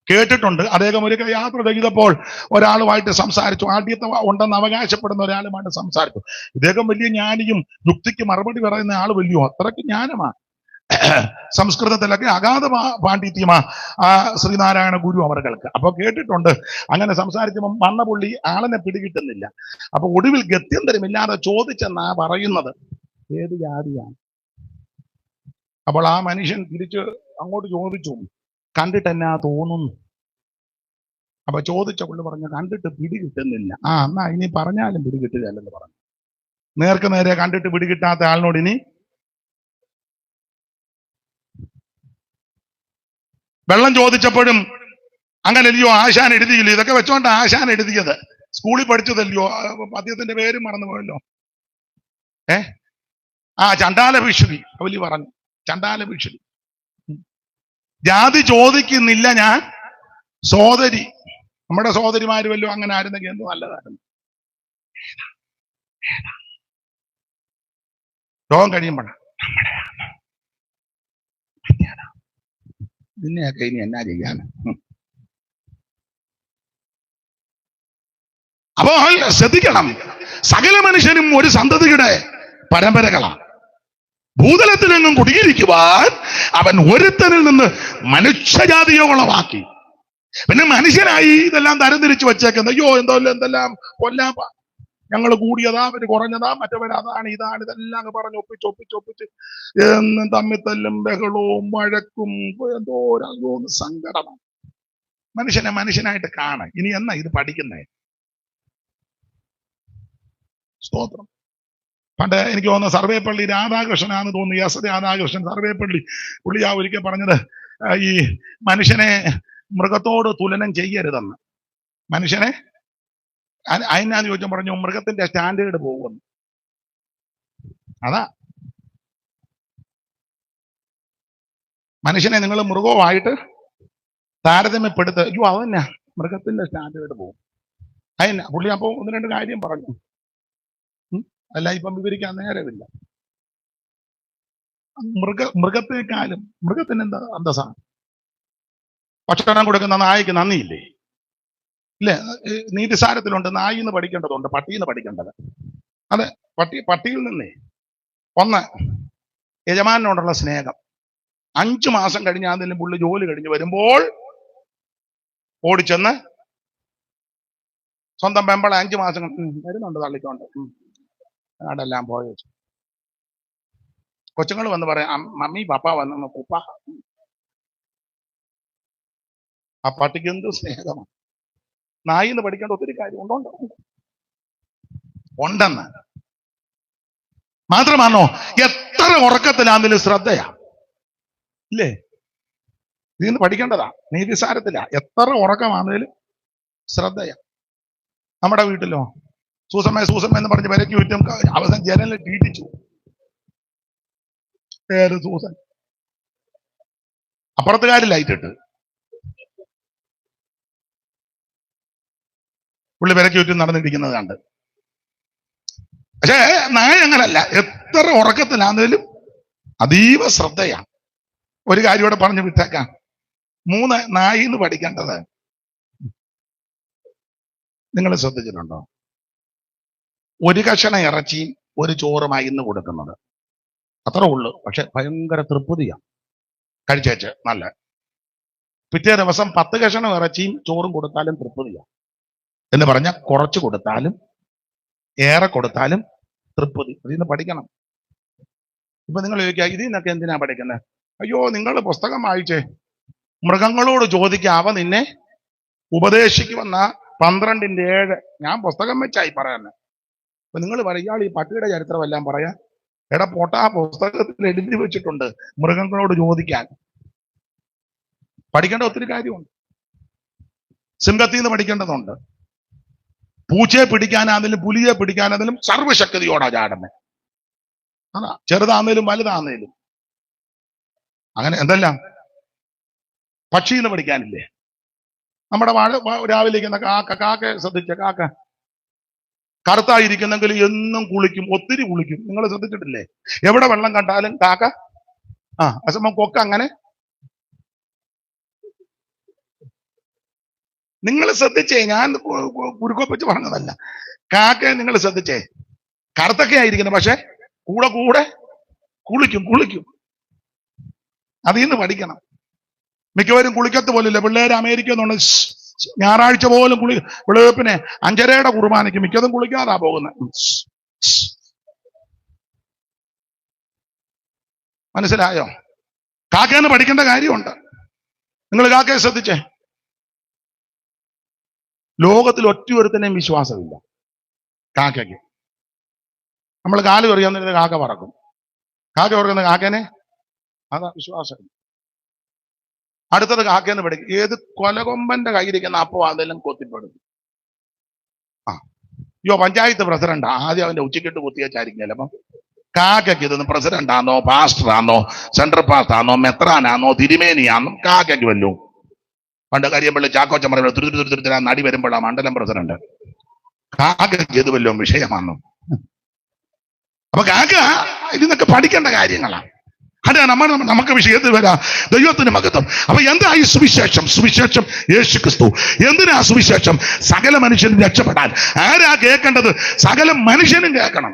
കേട്ടിട്ടുണ്ട്. അദ്ദേഹം ഒരു യാത്ര ചെയ്തപ്പോൾ ഒരാളുമായിട്ട് സംസാരിച്ചു. ആദ്യത്തെ ഉണ്ടെന്ന് അവകാശപ്പെടുന്ന ഒരാളുമായിട്ട് സംസാരിച്ചു. ഇദ്ദേഹം വലിയ ജ്ഞാനിയും യുക്തിക്ക് മറുപടി പറയുന്ന ആള് വലിയോ, അത്രയ്ക്ക് ജ്ഞാനമാ. സംസ്കൃതത്തിലൊക്കെ അഗാധ പാണ്ഡിത്യമാ ആ ശ്രീനാരായണ ഗുരു അവർക്ക്. അപ്പൊ കേട്ടിട്ടുണ്ട് അങ്ങനെ സംസാരിക്കുമ്പോൾ വന്ന പുള്ളി ആളിനെ പിടികിട്ടുന്നില്ല. അപ്പൊ ഒടുവിൽ ഗത്യന്തരമില്ലാതെ ചോദിച്ചെന്നാ പറയുന്നത് ഏത് ജാതിയാണ്. അപ്പോൾ ആ മനുഷ്യൻ തിരിച്ച് അങ്ങോട്ട് ചോദിച്ചു, കണ്ടിട്ട് എന്നാ തോന്നുന്നു. അപ്പൊ ചോദിച്ച പുള്ളി പറഞ്ഞു, കണ്ടിട്ട് പിടികിട്ടുന്നില്ല. എന്നാ ഇനി പറഞ്ഞാലും പിടികിട്ടുകയല്ലെന്ന് പറഞ്ഞു. നേർക്ക് നേരെ കണ്ടിട്ട് പിടികിട്ടാത്ത ആളിനോട് ഇനി വെള്ളം ചോദിച്ചപ്പോഴും അങ്ങനല്ലയോ ആശാൻ എഴുതിയില്ല. ഇതൊക്കെ വെച്ചോണ്ട് ആശാൻ എഴുതിയത്, സ്കൂളിൽ പഠിച്ചതല്ലയോ. പദ്യത്തിന്റെ പേരും മറന്നു പോയല്ലോ. ചണ്ടാല ഭിക്ഷുകി അവലി പറഞ്ഞു, ചണ്ടാല ഭിക്ഷുകി. ജാതി ചോദിക്കുന്നില്ല ഞാൻ, സോദരി. നമ്മുടെ സോദരിമാര് വല്ലതും അങ്ങനെ ആയിരുന്നെങ്കിൽ എന്ത് നല്ലതായിരുന്നു. രോഗം കഴിയുമ്പോഴാണ് നിന്നെയൊക്കെ ഇനി എന്നാ ചെയ്യാൻ. അപ്പോൾ ശ്രദ്ധിക്കണം, സകല മനുഷ്യനും ഒരു സന്തതിയുടെ പരമ്പരകളാണ്. ഭൂതലത്തിലെങ്ങും കുടിയിരിക്കുവാൻ അവൻ ഒരുത്തനിൽ നിന്ന് മനുഷ്യജാതിയെ ഉളവാക്കി. പിന്നെ മനുഷ്യനായി ഇതെല്ലാം തരംതിരിച്ചു വച്ചേക്കുന്നത്. അയ്യോ എന്തെല്ലാം കൊല്ലാ, ഞങ്ങൾ കൂടിയതാ, അവര് കുറഞ്ഞതാ, മറ്റവരതാണ് ഇതാണ്, ഇതെല്ലാം പറഞ്ഞ് ഒപ്പിച്ച് എന്നും തമ്മിത്തല്ലും ബഹളവും വഴക്കും എന്തോ സങ്കടമാണ്. മനുഷ്യനെ മനുഷ്യനായിട്ട് കാണാൻ ഇനി എന്നാ ഇത് പഠിക്കുന്നേ? സ്തോത്രം. പണ്ട് എനിക്ക് തോന്നുന്നു സർവേപ്പള്ളി രാധാകൃഷ്ണനാന്ന് തോന്നുന്നു, എസ് രാധാകൃഷ്ണൻ സർവേപ്പള്ളി പുള്ളിയാ ഒരിക്കൽ പറഞ്ഞത്, ഈ മനുഷ്യനെ മൃഗത്തോട് തുലനം ചെയ്യരുതെന്ന്. മനുഷ്യനെ അതിനാന്ന് ചോദിച്ചാൽ പറഞ്ഞു, മൃഗത്തിന്റെ സ്റ്റാൻഡേർഡ് പോകുമെന്ന്. അതാ മനുഷ്യനെ നിങ്ങൾ മൃഗവുമായിട്ട് താരതമ്യപ്പെടുത്ത, അയ്യോ അതന്നെ മൃഗത്തിന്റെ സ്റ്റാൻഡേർഡ് പോകും. അതിനാ പുള്ളി അപ്പോ ഒന്ന് രണ്ട് കാര്യം പറഞ്ഞു. അല്ല ഇപ്പം വിവരിക്കാൻ നേരമില്ല. മൃഗത്തെക്കാളും മൃഗത്തിന് എന്താ അന്തസ്സാണ്. ഭക്ഷണം കൊടുക്കുന്ന നായ്ക്ക് നന്ദിയില്ലേ? ഇല്ലേ? നീതിസാരത്തിലുണ്ട് നായിന്ന് പഠിക്കേണ്ടതുണ്ട്, പട്ടിന്ന് പഠിക്കേണ്ടത്. അതെ, പട്ടിയിൽ നിന്നേ ഒന്ന് യജമാനോടുള്ള സ്നേഹം. 5 മാസം കഴിഞ്ഞ് ആണെങ്കിലും പുള്ളി ജോലി കഴിഞ്ഞ് വരുമ്പോൾ ഓടിച്ചെന്ന് സ്വന്തം പെമ്പളെ 5 മാസം വരുന്നുണ്ട് തള്ളിക്കൊണ്ട് അവിടെല്ലാം പോയി വെച്ചു. കൊച്ചുങ്ങൾ വന്ന് പറയാം, മമ്മി പപ്പ വന്നു കുപ്പ. ആ പട്ടിക്ക് എന്ത് സ്നേഹമാണ്. നായിന്ന് പഠിക്കേണ്ട ഒത്തിരി കാര്യം ഉണ്ടെന്ന്. മാത്രമാണോ എത്ര ഉറക്കത്തിലാണെങ്കിലും ശ്രദ്ധയാ, ഇല്ലേ? ഇതിന്ന് പഠിക്കേണ്ടതാ. നീതിസാരത്തില എത്ര ഉറക്കമാണെങ്കിലും ശ്രദ്ധയാ. നമ്മുടെ വീട്ടിലോ സൂസമ്മ എന്ന് പറഞ്ഞ് വിലക്ക് ചുറ്റും അവസാനം ജനലിൽ ടീറ്റിച്ചു. പേര് സൂസൻ, അപ്പുറത്തുകാരിൽ ലൈറ്റിട്ട് പുള്ളി വിലക്ക് ചുറ്റും നടന്നിരിക്കുന്നത് കണ്ട്. പക്ഷേ നായ അങ്ങനല്ല, എത്ര ഉറക്കത്തിലാണെങ്കിലും അതീവ ശ്രദ്ധയാ. ഒരു കാര്യം കൂടെ പറഞ്ഞു വിട്ടേക്കാം. 3 നായിന്ന് പഠിക്കേണ്ടത് നിങ്ങൾ ശ്രദ്ധിച്ചിട്ടുണ്ടോ? ഒരു കഷണ ഇറച്ചിയും ഒരു ചോറുമായി ഇന്ന് കൊടുക്കുന്നത്, അത്രേ ഉള്ളു. പക്ഷെ ഭയങ്കര തൃപ്തിയാ കഴിച്ചേച്ച് നല്ല. പിറ്റേ ദിവസം 10 കഷണം ഇറച്ചിയും ചോറും കൊടുത്താലും തൃപ്തിയാ എന്ന് പറഞ്ഞാൽ കുറച്ച് കൊടുത്താലും ഏറെ കൊടുത്താലും തൃപ്തി. ഇതിന്ന് പഠിക്കണം. ഇപ്പൊ നിങ്ങൾ ചോദിക്കുക ഇതിൽ നിന്നൊക്കെ എന്തിനാ പഠിക്കുന്നത്? അയ്യോ നിങ്ങൾ പുസ്തകം വായിച്ചേ. മൃഗങ്ങളോട് ചോദിക്കുക, അവ നിന്നെ ഉപദേശിക്കുമെന്ന 12:7 ഞാൻ പുസ്തകം വെച്ചായി പറയാന്. അപ്പൊ നിങ്ങൾ പറയാൾ ഈ പട്ടിയുടെ ചരിത്രം എല്ലാം പറയാ. എടാ പോട്ടാ, പുസ്തകത്തിൽ എഴുതി വെച്ചിട്ടുണ്ട് മൃഗങ്ങളോട് ചോദിക്കാൻ. പഠിക്കേണ്ട ഒത്തിരി കാര്യമുണ്ട്. സിംഹത്തിൽ നിന്ന് പഠിക്കേണ്ടതുണ്ട്. പൂച്ചയെ പിടിക്കാനാണെങ്കിലും പുലിയെ പിടിക്കാനാണെങ്കിലും സർവശക്തിയോടാ ചാടുന്നത്. അതാ, ചെറുതാന്നേലും വലുതാന്നേലും. അങ്ങനെ എന്തെല്ലാം. പക്ഷീന്ന് പഠിക്കാനില്ലേ? നമ്മുടെ രാവിലെ ഇരിക്കുന്ന കാക്കയെ ശ്രദ്ധിച്ച കാക്ക കറുത്തായിരിക്കുന്നെങ്കിൽ എന്നും കുളിക്കും, ഒത്തിരി കുളിക്കും. നിങ്ങൾ ശ്രദ്ധിച്ചിട്ടില്ലേ? എവിടെ വെള്ളം കണ്ടാലും കാക്ക അസമം കൊക്ക അങ്ങനെ. നിങ്ങൾ ശ്രദ്ധിച്ചേ, ഞാൻ കുരുക്കൊപ്പിച്ച് പറഞ്ഞതല്ല. കാക്കയെ നിങ്ങൾ ശ്രദ്ധിച്ചേ, കറുത്തൊക്കെ ആയിരിക്കുന്നത്, പക്ഷെ കൂടെ കൂടെ കുളിക്കും. അതിൽ നിന്ന് പഠിക്കണം. മിക്കവരും കുളിക്കത്ത് പോലില്ല. പിള്ളേര് അമേരിക്ക എന്നുണ്ട് ഞായറാഴ്ച പോലും വെളുപ്പിനെ 5:30 കുർബാനയ്ക്ക് മിക്കതും കുളിക്കാതാ പോകുന്നത്. മനസ്സിലായോ? കാക്കേന്ന് പഠിക്കേണ്ട കാര്യമുണ്ട്. നിങ്ങൾ കാക്കയെ ശ്രദ്ധിച്ചേ. ലോകത്തിൽ ഒറ്റയൊരുത്തനെയും വിശ്വാസമില്ല കാക്കയ്ക്ക്. നമ്മൾ കാല് പറയാന്നിരുന്ന കാക്ക പറക്കും. കാക്ക പറക്കുന്ന കാക്കേനെ അതാ വിശ്വാസം. അടുത്തത് കാക്കേന്ന് പഠിക്കും. ഏത് കൊലകൊമ്പന്റെ കയ്യിരിക്കുന്ന അപ്പോ അതെല്ലാം കൊത്തിപ്പെടും. പഞ്ചായത്ത് പ്രസിഡന്റ് ആദ്യം അവന്റെ ഉച്ചക്കിട്ട് കുത്തിയച്ചായിരിക്കും. അപ്പം കാക്കയ്ക്ക് ഇതൊന്നും പ്രസിഡന്റാന്നോ പാസ്റ്ററാന്നോ സെൻട്രൽ പാസ്റ്റാന്നോ മെത്രാനാന്നോ തിരുമേനിയാന്നോ കാക്കയ്ക്ക് വല്ലോ. പണ്ട് കരിയമ്പള്ളി ചാക്കോച്ചൻ പറയുമ്പോൾ തുരുതുരുതുരുത്തിനാ നടി വരുമ്പോഴാ മണ്ഡലം പ്രസിഡന്റ്. കാക്കയ്ക്ക് ഇത് വല്ലോ വിഷയമാണോ? അപ്പൊ കാക്ക ഇതിന്നൊക്കെ പഠിക്കേണ്ട കാര്യങ്ങളാണ്. അതെ, നമുക്ക് വിഷയത്തിൽ വരാം. ദൈവത്തിന് മഹത്വം. അപ്പൊ എന്താ ഈ സുവിശേഷം? സുവിശേഷം യേശു ക്രിസ്തു. എന്തിനാ സുവിശേഷം? സകല മനുഷ്യനും രക്ഷപ്പെടാൻ. ആരാ കേൾക്കേണ്ടത്? സകല മനുഷ്യനും കേൾക്കണം.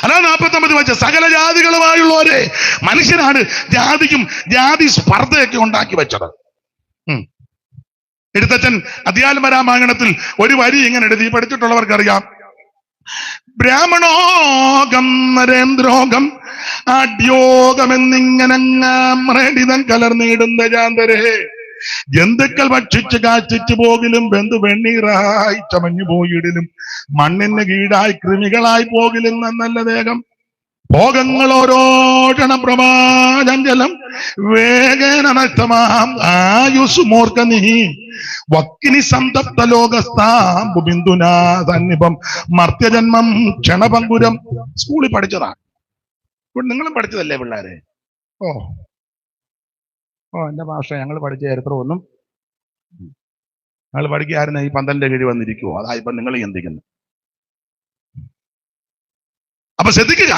അതാണ് 49 വെച്ച സകല ജാതികളുമായുള്ളവരെ. മനുഷ്യനാണ് ജാതി സ്പർദ്ധയൊക്കെ ഉണ്ടാക്കി വെച്ചത്. എഴുത്തച്ഛൻ അധ്യാത്മരാമായണത്തിൽ ഒരു വരി ഇങ്ങനെ എഴുതി, പഠിച്ചിട്ടുള്ളവർക്കറിയാം. ബ്രാഹ്മണോകം നരേന്ദ്രോകം ആഡ്യോഗമെന്നിങ്ങനങ്ങാം കലർന്നിടുന്ന ജാന്തരേ, ജന്തുക്കൾ ഭക്ഷിച്ച് കാച്ചിച്ചു പോകിലും ബന്ധു വെണ്ണീറായി ചമഞ്ഞു പോയിടിലും മണ്ണിന് കീഴായി കൃമികളായി പോകിലും നല്ല ദേഹം ഭോഗങ്ങൾ ഓരോഷണം പ്രമാചഞ്ചലം വേഗേന നഷ്ടമാം ആയുസ് മൂർഖ നീ വക്കിനി സന്തപ്ത ലോകസ്ഥാം ബിന്ദുനാ സന്നിപം മർത്യജന്മം ക്ഷണപങ്കുരം. സ്കൂളിൽ പഠിച്ചതാണ്. നിങ്ങളും പഠിച്ചതല്ലേ പിള്ളേരെ? ഓ എന്റെ ഭാഷ ഞങ്ങൾ പഠിച്ച ചരിത്രമൊന്നും ഞങ്ങൾ പഠിക്കായിരുന്നു ഈ പന്തലിന്റെ കീഴിൽ വന്നിരിക്കുവോ? അതാ ഇപ്പൊ നിങ്ങൾ ചിന്തിക്കുന്നു. അപ്പൊ ശ്രദ്ധിക്കുക,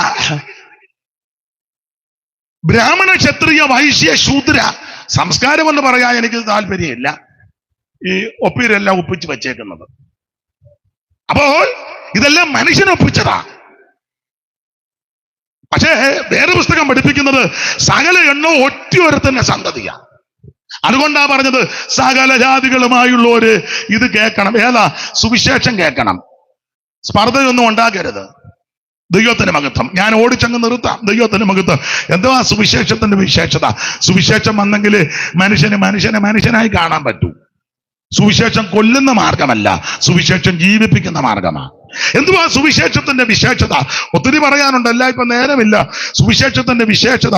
ബ്രാഹ്മണ ക്ഷത്രിയ വൈശ്യ ശൂദ്ര സംസ്കാരം എന്ന് പറയാൻ എനിക്ക് താല്പര്യമില്ല. ഈ ഒപ്പീരെല്ലാം ഒപ്പിച്ച് വച്ചേക്കുന്നത്. അപ്പോൾ ഇതെല്ലാം മനുഷ്യനൊപ്പിച്ചതാ. പക്ഷേ വേറെ പുസ്തകം പഠിപ്പിക്കുന്നത് സകല എണ്ണോ ഒറ്റയൊരുത്തന്നെ സന്തതിയാ. അതുകൊണ്ടാ പറഞ്ഞത് സകല ജാതികളുമായുള്ളവര് ഇത് കേൾക്കണം. ഏതാ? സുവിശേഷം കേൾക്കണം. സ്പർദ്ധയൊന്നും ഉണ്ടാക്കരുത്. ദൈവത്തിന് മഹത്വം. ഞാൻ ഓടിച്ചങ്ങ് നിർത്താം. ദൈവത്തിന് മഹത്വം. എന്തുവാ സുവിശേഷത്തിന്റെ വിശേഷത? സുവിശേഷം വന്നെങ്കിൽ മനുഷ്യനായി കാണാൻ പറ്റൂ. സുവിശേഷം കൊല്ലുന്ന മാർഗമല്ല, സുവിശേഷം ജീവിപ്പിക്കുന്ന മാർഗമാണ്. എന്തുവാ സുവിശേഷത്തിന്റെ വിശേഷത? ഒത്തിരി പറയാനുണ്ട്, എല്ലാം ഇപ്പൊ നേരമില്ല. സുവിശേഷത്തിന്റെ വിശേഷത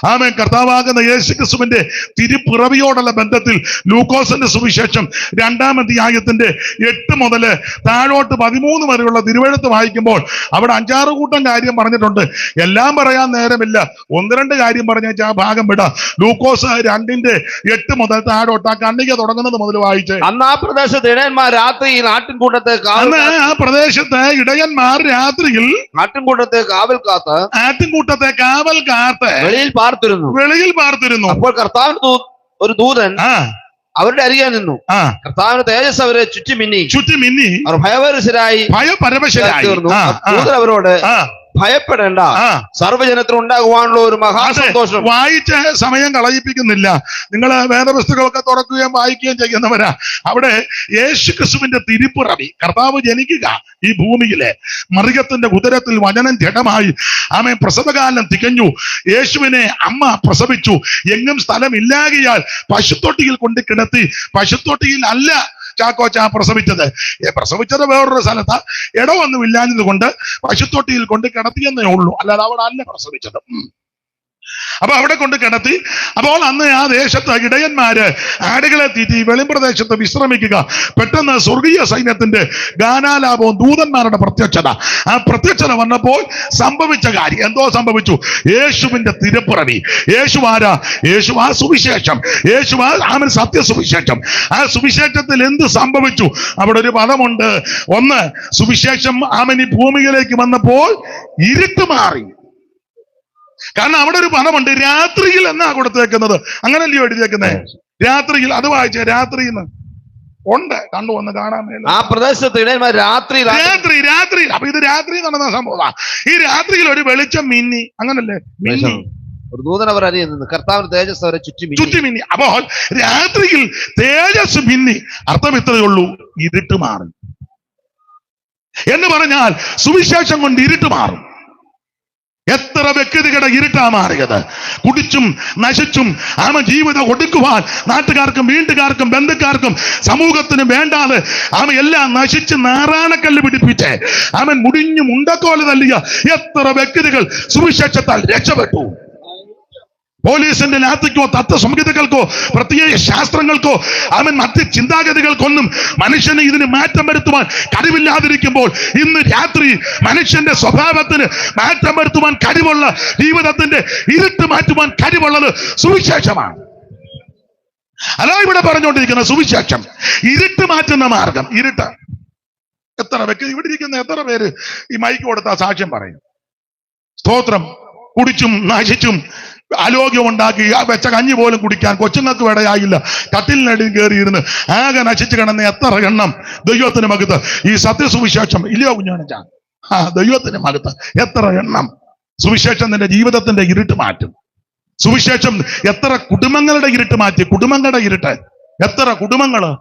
ആമേൻ. കർത്താവാകുന്ന യേശുക്രിസ്തുവിന്റെ തിരുപ്പിറവിയോടുള്ള ബന്ധത്തിൽ ലൂക്കോസിന്റെ സുവിശേഷം 2-ാം അധ്യായത്തിന്റെ 8 മുതൽ താഴോട്ട് 13 വരെയുള്ള തിരുവെഴുത്ത് വായിക്കുമ്പോൾ അവിടെ 5-6 കൂട്ടം കാര്യം പറഞ്ഞിട്ടുണ്ട്. എല്ലാം പറയാൻ നേരമില്ല. 1-2 കാര്യം പറഞ്ഞേച്ച് ആ ഭാഗം വിടാം. ലൂക്കോസ് 2-ന്റെ 8 മുതൽ താഴോട്ട് ആ കണ്ണിക തുടങ്ങുന്നത് മുതൽ വായിച്ച്. അന്ന് ആ പ്രദേശത്ത് ഇടയന്മാർ രാത്രിയിൽ ആട്ടിൻകൂട്ടത്തെ ഇടയന്മാർ രാത്രിയിൽ ആട്ടിൻകൂട്ടത്തെ കാവൽ കാത്ത് വെളിയിൽ പാർത്തിരുന്നു. അപ്പോൾ കർത്താവിന്റെ ഒരു ദൂതൻ അവരുടെ അരികെ നിന്നു. കർത്താവിന്റെ തേജസ് അവരെ ചുറ്റി മിന്നി അവർ ഭയപരവശരായി തീർന്നു. ദൂതൻ അവരോട് ഭയപ്പെടേണ്ട, സർവ്വജനത്തിന് ഉണ്ടാകുവാനുള്ള ഒരു മഹാസന്തോഷം. വായിച്ച സമയം കളയിപ്പിക്കുന്നില്ല. നിങ്ങൾ വേദപുസ്തകമൊക്കെ തുറക്കുകയും വായിക്കുകയും ചെയ്യുന്നവരാ. അവിടെ യേശുക്രിസ്തുവിന്റെ തിരുപ്പിറവി, കർത്താവ് ജനിക്കുക ഈ ഭൂമിയിലെ മറിയത്തിന്റെ ഉദരത്തിൽ വചനം ജഡമായി. ആമേൻ. പ്രസവകാലം തികഞ്ഞു. യേശുവിനെ അമ്മ പ്രസവിച്ചു. എങ്ങും സ്ഥലമില്ലാകിയാൽ പശുത്തൊട്ടിയിൽ കൊണ്ട് കിടത്തി. പശുത്തൊട്ടിയിൽ അല്ല ചാക്കോച്ച പ്രസവിച്ചത് വേറൊരു സ്ഥലത്ത് ഇടമൊന്നും ഇല്ലാഞ്ഞത് കൊണ്ട് പശുത്തൊട്ടിയിൽ കൊണ്ട് കിടത്തിയെന്നേ ഉള്ളൂ, അല്ലാതെ അവിടെ അല്ല പ്രസവിച്ചത്. അപ്പൊ അവിടെ കൊണ്ട് കിടത്തി. അപ്പോൾ അന്ന് ആ ദേശത്ത് ഇടയന്മാര് ആടുകളെ തീറ്റി വെളിമ്പ്രദേശത്ത് വിശ്രമിക്കുക. പെട്ടെന്ന് സ്വർഗീയ സൈന്യത്തിന്റെ ഗാനാലാപവും ദൂതന്മാരുടെ പ്രത്യക്ഷത, ആ പ്രത്യക്ഷത വന്നപ്പോൾ സംഭവിച്ച കാര്യം എന്തോ സംഭവിച്ചു. യേശുവിന്റെ തിരുപ്പിറവി. യേശു ആരാ? യേശു ആ സുവിശേഷം. യേശു ആമൻ സത്യസുവിശേഷം. ആ സുവിശേഷത്തിൽ എന്ത് സംഭവിച്ചു? അവിടെ ഒരു പദമുണ്ട്. ഒന്ന്, സുവിശേഷം ആമൻ ഈ ഭൂമിയിലേക്ക് വന്നപ്പോൾ ഇരുട്ട് മാറി. കാരണം അവിടെ ഒരു പദമുണ്ട്, രാത്രിയിൽ എന്നാ കൊടുത്തേക്കുന്നത്. അങ്ങനല്ലയോ എഴുതിയേക്കുന്നത്? രാത്രിയിൽ. അത് വായിച്ചേ, രാത്രിയിൽ ഉണ്ട്. കണ്ടു വന്ന് കാണാൻ മേല. ആ പ്രദേശത്ത് രാത്രി. അപ്പൊ ഇത് രാത്രി നടന്ന സംഭവം. ഈ രാത്രിയിൽ ഒരു വെളിച്ചം മിന്നി. അങ്ങനല്ലേ? മിന്നി. ഒരു ദൂതൻ അവർ അറിയുന്നത് കർത്താവിന്റെ തേജസ് അവരെ ചുറ്റി മിന്നി. അപ്പോൾ രാത്രിയിൽ തേജസ് മിന്നി. അർത്ഥം ഇത്രയേ ഉള്ളൂ, ഇരുട്ട് മാറി എന്ന് പറഞ്ഞാൽ സുവിശേഷം കൊണ്ട് ഇരുട്ട് മാറും. എത്ര വ്യക്തികളുടെ ഇരുട്ടാ മാറിയത്. കുടിച്ചും നശിച്ചും ജീവിതം ഒടുക്കുവാൻ നാട്ടുകാർക്കും വീട്ടുകാർക്കും ബന്ധുക്കാർക്കും സമൂഹത്തിനും വേണ്ടാതെ എല്ലാം നശിച്ച് നാറാണക്കല്ല് പിടിപ്പിച്ച് മുടിഞ്ഞു മുണ്ടക്കോല് തല്ലിയ എത്ര വ്യക്തികൾ സുവിശേഷത്താൽ രക്ഷപ്പെട്ടു. പോലീസിന്റെ ലാത്തിക്കോ തത്വസംഹിതകൾക്കോ പ്രത്യേക ശാസ്ത്രങ്ങൾക്കോ മറ്റ് ചിന്താഗതികൾക്കൊന്നും മനുഷ്യന് ഇതിന് മാറ്റം വരുത്തുവാൻ കഴിവില്ലാതിരിക്കുമ്പോൾ ഇന്ന് രാത്രി മനുഷ്യന്റെ സ്വഭാവത്തിന് മാറ്റം വരുത്തുവാൻ കഴിവുള്ള, ജീവിതത്തിന്റെ ഇരുട്ട് മാറ്റുവാൻ കഴിവുള്ളത് സുവിശേഷമാണ്. അല്ല ഇവിടെ പറഞ്ഞുകൊണ്ടിരിക്കുന്ന സുവിശേഷം ഇരുട്ട് മാറ്റുന്ന മാർഗം. ഇരുട്ട് എത്ര വ്യക്തി ഇവിടെ ഇരിക്കുന്ന എത്ര പേര് ഈ മൈക്ക് കൊടുത്ത സാക്ഷ്യം പറയും? സ്തോത്രം. കുടിച്ചും നശിച്ചും ആരോഗ്യമുണ്ടാക്കി വെച്ച കഞ്ഞി പോലും കുടിക്കാൻ കൊച്ചുങ്ങൾക്ക് ഇടയായില്ല. കട്ടിലിനടിയിൽ കയറിയിരുന്ന് ആകെ നശിച്ചു കിടന്ന എത്ര എണ്ണം. ദൈവത്തിന് മകത്ത് ഈ സത്യസുവിശേഷം ഇല്ലയോ കുഞ്ഞാണച്ചാ? ദൈവത്തിന് മകത്ത് എത്ര എണ്ണം. സുവിശേഷം നിന്റെ ജീവിതത്തിന്റെ ഇരുട്ട് മാറ്റും. സുവിശേഷം എത്ര കുടുംബങ്ങളുടെ ഇരുട്ട് മാറ്റി. കുടുംബങ്ങളുടെ ഇരുട്ട് എത്ര കുടുംബങ്ങള്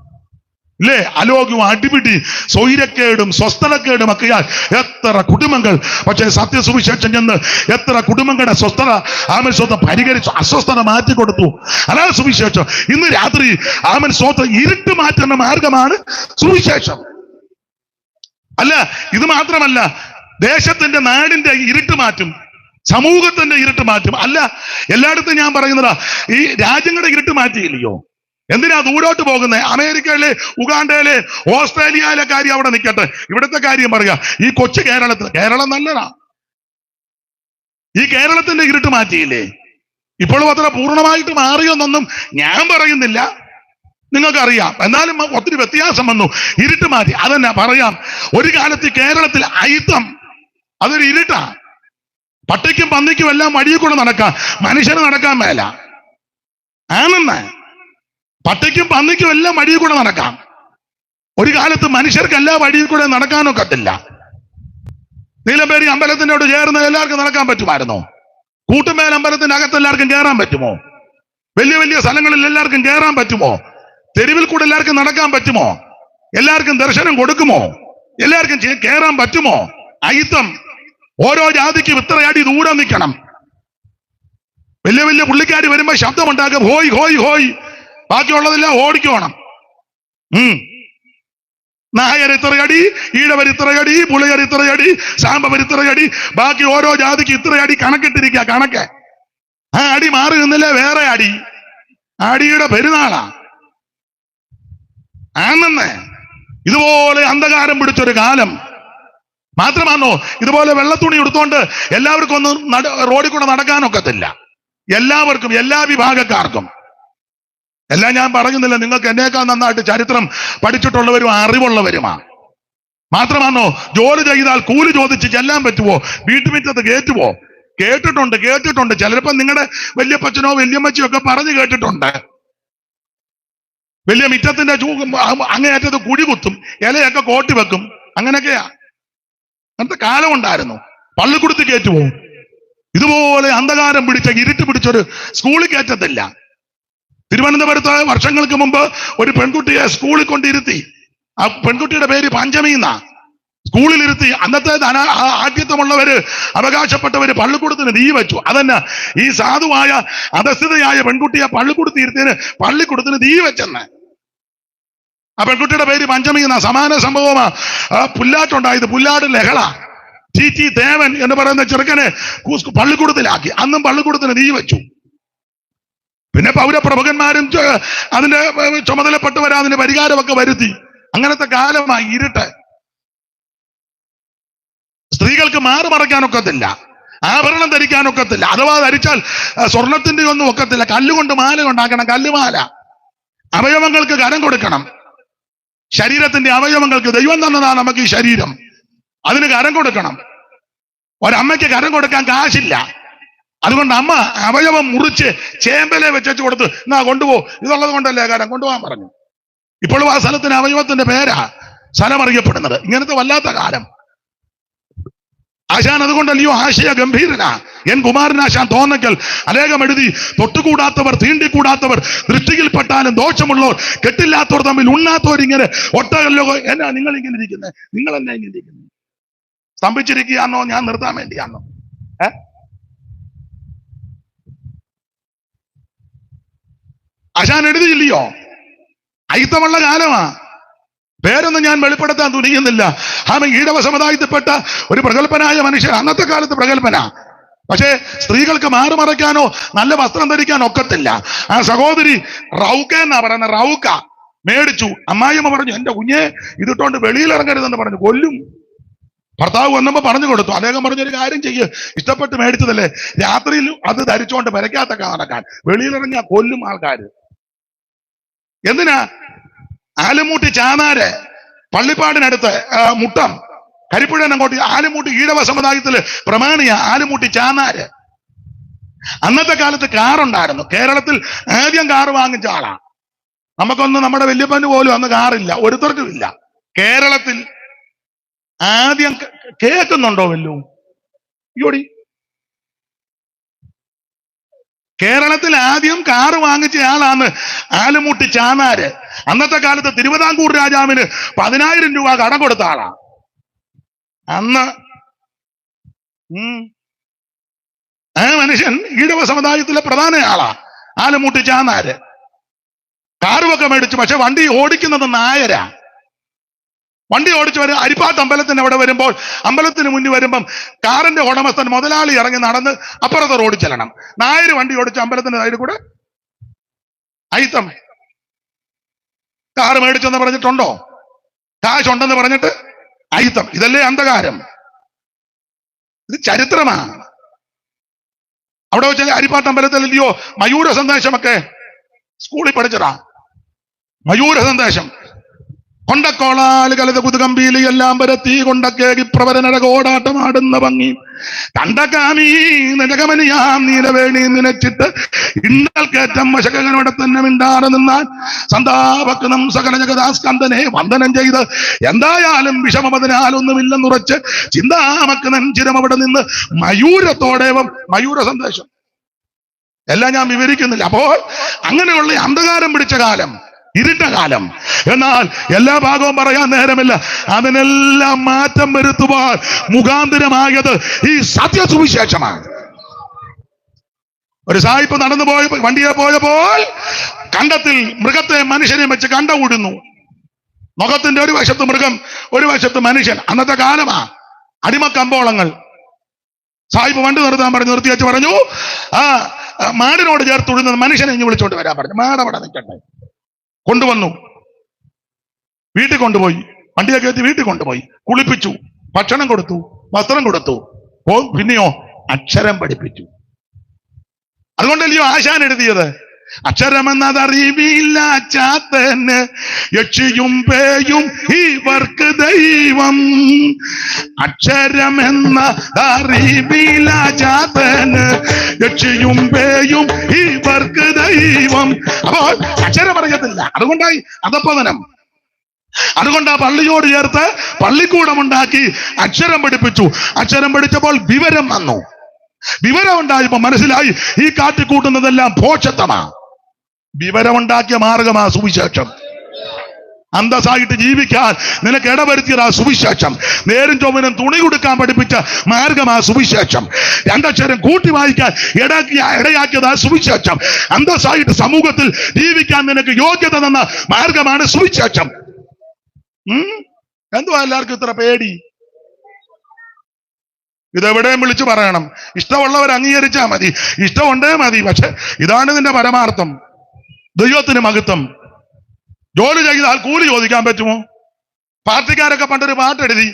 ഇല്ലേ? അലോഗ്യവും അടിപിടി സ്വൈരക്കേടും സ്വസ്ഥതക്കേടും ഒക്കെയാൽ എത്ര കുടുംബങ്ങൾ. പക്ഷേ സത്യസുവിശേഷം ചെന്ന് എത്ര കുടുംബങ്ങളുടെ സ്വസ്ഥത പരിഹരിച്ചു, അസ്വസ്ഥത മാറ്റിക്കൊടുത്തു. അതാ സുവിശേഷം. ഇന്ന് രാത്രി ഇരുട്ട് മാറ്റുന്ന മാർഗമാണ് സുവിശേഷം. അല്ല, ഇത് മാത്രമല്ല, ദേശത്തിന്റെ നാടിന്റെ ഇരുട്ട് മാറ്റും, സമൂഹത്തിന്റെ ഇരുട്ട് മാറ്റും. അല്ല, എല്ലായിടത്തും ഞാൻ പറയുന്നതാ, ഈ രാജ്യങ്ങളുടെ ഇരുട്ട് മാറ്റിയില്ലയോ? എന്തിനാ ദൂരോട്ട് പോകുന്നത്? അമേരിക്കയിലെ, ഉഗാണ്ടയിലെ, ഓസ്ട്രേലിയയിലെ കാര്യം അവിടെ നിൽക്കട്ടെ, ഇവിടുത്തെ കാര്യം പറയുക. ഈ കൊച്ചു കേരളം നല്ലതാ. ഈ കേരളത്തിന്റെ ഇരുട്ട് മാറ്റിയില്ലേ? ഇപ്പോഴും അത്ര പൂർണ്ണമായിട്ട് മാറിയെന്നൊന്നും ഞാൻ പറയുന്നില്ല, നിങ്ങൾക്കറിയാം. എന്നാലും ഒത്തിരി വ്യത്യാസം വന്നു. ഇരുട്ട് മാറ്റി. അതെന്നാ പറയാം. ഒരു കാലത്ത് കേരളത്തിൽ അയിത്തം അതൊരു ഇരുട്ടാ. പട്ടിക്കും പന്നിക്കും എല്ലാം വഴിയിൽ കൂടെ നടക്കാം, മനുഷ്യന് നടക്കാൻ മേല. ആണെന്ന് പട്ടിക്കും പന്നിക്കും എല്ലാം വഴിയിൽ കൂടെ നടക്കാം. ഒരു കാലത്ത് മനുഷ്യർക്ക് എല്ലാ വഴിയിൽ കൂടെ നടക്കാനൊക്കത്തില്ല. നീലമ്പേരി അമ്പലത്തിനോട് ചേർന്ന് എല്ലാവർക്കും നടക്കാൻ പറ്റുമായിരുന്നോ? കൂട്ടുമേൽ അമ്പലത്തിന്റെ അകത്ത് എല്ലാവർക്കും കയറാൻ പറ്റുമോ? വലിയ വലിയ സ്ഥലങ്ങളിൽ എല്ലാവർക്കും കയറാൻ പറ്റുമോ? തെരുവിൽ കൂടെ എല്ലാവർക്കും നടക്കാൻ പറ്റുമോ? എല്ലാവർക്കും ദർശനം കൊടുക്കുമോ? എല്ലാവർക്കും കയറാൻ പറ്റുമോ? അയിത്തം. ഓരോ ജാതിക്കും ഇത്ര അടി ദൂരം നിൽക്കണം. വലിയ വലിയ പുള്ളിക്കാരി വരുമ്പോ ശബ്ദമുണ്ടാക്കുക, ഹോയ് ഹോയ് ഹോയ്. ബാക്കിയുള്ളതെല്ലാം ഓടിക്കോണം. നായർ ഇത്രയടി, ഈഴവർ ഇത്രയടി, പുലയർ ഇത്രയടി, സാമ്പവർ ഇത്രയടി, ബാക്കി ഓരോ ജാതിക്ക് ഇത്രയടി കണക്കിട്ടിരിക്കുക. കണക്ക്. ആ അടി മാറി നിന്നില്ലേ വേറെ അടി. അടിയുടെ പെരുന്നാളാ. ആണെന്ന് ഇതുപോലെ അന്ധകാരം പിടിച്ചൊരു കാലം. മാത്രമാണോ ഇതുപോലെ വെള്ളത്തുണി എടുത്തോണ്ട് എല്ലാവർക്കും ഒന്നും റോഡിൽ കൂടെ നടക്കാനൊക്കത്തില്ല. എല്ലാവർക്കും, എല്ലാ വിഭാഗക്കാർക്കും. എല്ലാം ഞാൻ പറയുന്നില്ല, നിങ്ങൾക്ക് എന്നേക്കാൾ നന്നായിട്ട് ചരിത്രം പഠിച്ചിട്ടുള്ളവരും അറിവുള്ളവരുമാ. മാത്രമാണോ ജോലി ചെയ്താൽ കൂലി ചോദിച്ച് ചെല്ലാൻ പറ്റുമോ? വീട്ടുമുറ്റത്ത് കയറ്റുമോ? കേട്ടിട്ടുണ്ട്. ചിലപ്പോൾ നിങ്ങളുടെ വല്യപ്പച്ചനോ വല്യമ്മച്ചിയോ ഒക്കെ പറഞ്ഞു കേട്ടിട്ടുണ്ട്. വലിയ മിറ്റത്തിന്റെ അങ്ങേയറ്റത്ത് കുഴി കുത്തും, ഇലയൊക്കെ കോട്ടി വെക്കും. അങ്ങനെയൊക്കെയാ. അങ്ങനത്തെ കാലം ഉണ്ടായിരുന്നു. പള്ളിക്കൂടത്ത് കയറ്റുമോ? ഇതുപോലെ അന്ധകാരം പിടിച്ച ഇരുട്ട് പിടിച്ചൊരു സ്കൂളിൽ കയറ്റത്തില്ല. തിരുവനന്തപുരത്ത് വർഷങ്ങൾക്ക് മുമ്പ് ഒരു പെൺകുട്ടിയെ സ്കൂളിൽ കൊണ്ടിരുത്തി. ആ പെൺകുട്ടിയുടെ പേര് പഞ്ചമി എന്നാ. സ്കൂളിലിരുത്തി. അന്നത്തെ ആദ്യത്വമുള്ളവര്, അവകാശപ്പെട്ടവര് പള്ളിക്കൂടത്തിന് തീ വെച്ചു. അതന്നെ ഈ സാധുവായ അധസ്ഥിതയായ പെൺകുട്ടിയെ പള്ളിക്കൂടത്ത് ഇരുത്തിയതിന് പള്ളിക്കൂടത്തിന് തീ വെച്ചെന്ന്. ആ പെൺകുട്ടിയുടെ പേര് പഞ്ചമി എന്ന. സമാന സംഭവമാ പുല്ലാട്ടുണ്ടായത്. പുല്ലാട് ലഹള. ടി ദേവൻ എന്ന് പറയുന്ന ചെറുക്കനെ പള്ളിക്കൂടത്തിലാക്കി. അന്നും പള്ളിക്കൂടത്തിന് തീ വെച്ചു. പിന്നെ പൗരപ്രമുഖന്മാരും അതിന്റെ ചുമതലപ്പെട്ടവരാ അതിന്റെ പരിഹാരമൊക്കെ വരുത്തി. അങ്ങനത്തെ കാലമായി. ഇരുട്ട്. സ്ത്രീകൾക്ക് മാറുമറയ്ക്കാനൊക്കത്തില്ല, ആഭരണം ധരിക്കാനൊക്കത്തില്ല. അഥവാ ധരിച്ചാൽ സ്വർണത്തിന്റെ ഒന്നും ഒക്കത്തില്ല. കല്ലുകൊണ്ട് മാല ഉണ്ടാക്കണം, കല്ലുമാല. അവയവങ്ങൾക്ക് കരം കൊടുക്കണം. ശരീരത്തിന്റെ അവയവങ്ങൾക്ക് ദൈവം തന്നതാണ് നമുക്ക് ഈ ശരീരം. അതിന് കരം കൊടുക്കണം. ഒരമ്മയ്ക്ക് കരം കൊടുക്കാൻ കാശില്ല. അതുകൊണ്ട് അമ്മ അവയവം മുറിച്ച് ചേമ്പലെ വെച്ചു കൊടുത്ത്, എന്നാ കൊണ്ടുപോ, ഇതുള്ളത് കൊണ്ടല്ലേ കരം കൊണ്ടുപോകാൻ പറഞ്ഞു. ഇപ്പോഴും ആ സ്ഥലത്തിന് അവയവത്തിന്റെ പേരാ സ്ഥലം അറിയപ്പെടുന്നത്. ഇങ്ങനത്തെ വല്ലാത്ത കാലം. ആശാൻ അതുകൊണ്ടല്ലയോ ആശയ ഗംഭീരനാ. എൻ കുമാരനാശാൻ തോന്നക്കൽ അനേകം എഴുതി, തൊട്ടുകൂടാത്തവർ, തീണ്ടിക്കൂടാത്തവർ, ദൃഷ്ടിയിൽപ്പെട്ടാലും ദോഷമുള്ളവർ, കെട്ടില്ലാത്തവർ തമ്മിൽ ഉണ്ണാത്തവർ, ഇങ്ങനെ ഒട്ടകല്ലോ. എന്നാ നിങ്ങൾ ഇങ്ങനെ ഇരിക്കുന്നത്? നിങ്ങൾ എന്നാ ഇങ്ങനെ ഇരിക്കുന്നത്? സ്തംഭിച്ചിരിക്കുകയാണോ? ഞാൻ നിർത്താൻ വേണ്ടിയാണോ? ആശാൻ എഴുതിയില്ലയോ? അയിത്തമുള്ള കാലമാ. പേരൊന്നും ഞാൻ വെളിപ്പെടുത്താൻ തുനിയുന്നില്ല. ആമ ഈഴവ സമുദായത്തിൽപ്പെട്ട ഒരു പ്രഗത്ഭനായ മനുഷ്യൻ, അന്നത്തെ കാലത്ത് പ്രഗത്ഭന. പക്ഷേ സ്ത്രീകൾക്ക് മാറുമറയ്ക്കാനോ നല്ല വസ്ത്രം ധരിക്കാനോ ഒക്കത്തില്ല. ആ സഹോദരി റൗക്ക എന്നാ പറയുന്ന, റൗക്ക മേടിച്ചു. അമ്മായിയമ്മ പറഞ്ഞു, എന്റെ കുഞ്ഞെ ഇതിട്ടോണ്ട് വെളിയിലിറങ്ങരുതെന്ന് പറഞ്ഞു. കൊല്ലും. ഭർത്താവ് വന്നപ്പോ പറഞ്ഞു കൊടുത്തു. അദ്ദേഹം പറഞ്ഞൊരു കാര്യം ചെയ്യ്, ഇഷ്ടപ്പെട്ട് മേടിച്ചതല്ലേ, രാത്രിയിൽ അത് ധരിച്ചോണ്ട് പെരക്കാത്തൊക്കെ നടക്കാൻ. വെളിയിലിറങ്ങിയാ കൊല്ലും ആൾക്കാര്. എന്തിനാ? ആലുമൂട്ടി ചാനാര്, പള്ളിപ്പാടിനടുത്ത് മുട്ടം, കരിപ്പുഴനങ്ങോട്ട് ആലുമൂട്ടി ഈഴവ സമുദായത്തില് പ്രമാണിയ ആലുമൂട്ടി ചാനാര്. അന്നത്തെ കാലത്ത് കാറുണ്ടായിരുന്നു. കേരളത്തിൽ ആദ്യം കാറ് വാങ്ങിച്ച ആളാ. നമുക്കൊന്നും നമ്മുടെ വല്യപ്പന് പോലും അന്ന് കാറില്ല, ഒരുത്തർക്കും ഇല്ല. കേരളത്തിൽ ആദ്യം കേൾക്കുന്നുണ്ടോ വല്ലോ? യോടി, കേരളത്തിൽ ആദ്യം കാറ് വാങ്ങിച്ച ആളാണ് ആലുമൂട്ടി ചാനാര്. അന്നത്തെ കാലത്ത് തിരുവിതാംകൂർ രാജാവിന് 10,000 രൂപ കടം കൊടുത്ത ആളാ അന്ന്. ആ മനുഷ്യൻ ഈഴവ സമുദായത്തിലെ പ്രധാന ആളാ ആലുമൂട്ടി ചാനാര്. കാറുമൊക്കെ മേടിച്ചു. പക്ഷെ വണ്ടി ഓടിക്കുന്നത് നായരാ. വണ്ടി ഓടിച്ചു വരും. അരിപ്പാട്ട് അമ്പലത്തിന് അവിടെ വരുമ്പോൾ, അമ്പലത്തിന് മുന്നിൽ വരുമ്പം കാറിന്റെ ഉടമസ്ഥൻ മുതലാളി ഇറങ്ങി നടന്ന് അപ്പുറത്തെ റോഡിൽ ചെല്ലണം. നായര് വണ്ടി ഓടിച്ച് അമ്പലത്തിന്റെ സൈഡിൽ കൂടെ അയിത്തം. കാറ് മേടിച്ചെന്ന് പറഞ്ഞിട്ടുണ്ടോ? കാശുണ്ടെന്ന് പറഞ്ഞിട്ട് അയിത്തം. ഇതല്ലേ അന്ധകാരം? ഇത് ചരിത്രമാണ്. അവിടെ വെച്ച് അരിപ്പാട്ട് അമ്പലത്തിലല്ലയോ മയൂര സന്ദേശമൊക്കെ സ്കൂളിൽ പഠിച്ചതാ. മയൂര സന്ദേശം. കൊണ്ടക്കോളാല് കലത കുതുകമ്പീലി എല്ലാം പരത്തി കൊണ്ടക്കേകി പ്രവരനഴകോടാട്ടമാടുന്ന ഭംഗി കണ്ടക്കാമീ നജകമനിയാം നീലവേണി നിനച്ചിട്ട് ഇന്നൽ കയറ്റം വശകനോടെ തന്നെ മിണ്ടാതെ നിന്നാൽ സന്താപക്നം സകല ജഗദാസ്കന്ദനെ വന്ദനം ചെയ്ത് എന്തായാലും വിഷമമതിനാലൊന്നുമില്ലെന്നുറച്ച് ചിന്താമക്കനൻ ചിരം അവിടെ നിന്ന് മയൂരത്തോടേവം. മയൂര സന്ദേശം എല്ലാം ഞാൻ വിവരിക്കുന്നില്ല. അപ്പോൾ അങ്ങനെയുള്ള അന്ധകാരം പിടിച്ച കാലം, ഇരുട്ട കാലം. എന്നാൽ എല്ലാ ഭാഗവും പറയാൻ നേരമില്ല. അതിനെല്ലാം മാറ്റം വരുത്തുവാൻ മുഖാന്തരമായത് ഈ സത്യസുവിശേഷമാണ്. ഒരു സായിപ്പ് നടന്നു പോയ വണ്ടിയെ പോയപ്പോൾ കണ്ടത്തിൽ മൃഗത്തെ മനുഷ്യനെ വെച്ച് കണ്ടകൂടുന്നു. മുഖത്തിന്റെ ഒരു വശത്ത് മൃഗം, ഒരു വശത്ത് മനുഷ്യൻ. അന്നത്തെ കാലമാ. അടിമക്കമ്പോളങ്ങൾ. സായിപ്പ് വണ്ടി നിർത്താൻ പറഞ്ഞു. നിർത്തി വെച്ച് പറഞ്ഞു, ആ മാടിനോട് ചേർത്തുടുന്നത് മനുഷ്യനെ ഇനി വിളിച്ചോണ്ട് വരാൻ പറഞ്ഞു. മാടവിടെ നിൽക്കട്ടെ. കൊണ്ടുവന്നു. വീട്ടിൽ കൊണ്ടുപോയി. വണ്ടിയെ കയറ്റി വീട്ടിൽ കൊണ്ടുപോയി. കുളിപ്പിച്ചു, ഭക്ഷണം കൊടുത്തു, വസ്ത്രം കൊടുത്തു. പിന്നെയോ അക്ഷരം പഠിപ്പിച്ചു. അതുകൊണ്ടല്ലയോ ആശാൻ എഴുതിയത്, അക്ഷരമെന്നതറിവില്ല ചാത്തന് യക്ഷിയും പേയും ഇവർക്ക് ദൈവം. അക്ഷരമെന്നതറിവില്ല ചാത്തന് യക്ഷിയും പേയും ഇവർക്ക് ദൈവം. അപ്പോൾ അക്ഷരം അറിയത്തില്ല. അതുകൊണ്ടായി അധപ്പതനം. അതുകൊണ്ട് ആ പള്ളിയോട് ചേർത്ത് പള്ളിക്കൂടമുണ്ടാക്കി അക്ഷരം പഠിപ്പിച്ചു. അക്ഷരം പഠിച്ചപ്പോൾ വിവരം വന്നു. വിവരം ഉണ്ടായപ്പോ മനസ്സിലായി ഈ കാട്ടിക്കൂട്ടുന്നതെല്ലാം ഭോഷത്വമാ. വിവരമുണ്ടാക്കിയ മാർഗമാ സുവിശേഷം. അന്തസ്സായിട്ട് ജീവിക്കാൻ നിനക്ക് ഇടവരുത്തിയതാ സുവിശേഷം. നേരും ചൊവ്വനും തുണി കൊടുക്കാൻ പഠിപ്പിച്ച മാർഗമാ സുവിശേഷം. രണ്ടക്ഷരം കൂട്ടി വായിക്കാൻ ഇടയാക്കിയതാ സുവിശേഷം. അന്തസ്സായിട്ട് സമൂഹത്തിൽ ജീവിക്കാൻ നിനക്ക് യോഗ്യത തന്ന മാർഗമാണ് സുവിശേഷം. എന്തുവാ എല്ലാവർക്കും ഇത്ര പേടി? ഇതെവിടെയും വിളിച്ചു പറയണം. ഇഷ്ടമുള്ളവർ അംഗീകരിച്ചാൽ മതി, ഇഷ്ടമുണ്ടേ മതി. പക്ഷെ ഇതാണ് ഇതിന്റെ പരമാർത്ഥം. ദൈവത്തിന് മഹത്വം. ജോലി ചെയ്താൽ കൂലി ചോദിക്കാൻ പറ്റുമോ? പാർട്ടിക്കാരൊക്കെ പണ്ടൊരു പാട്ടെഴുതി,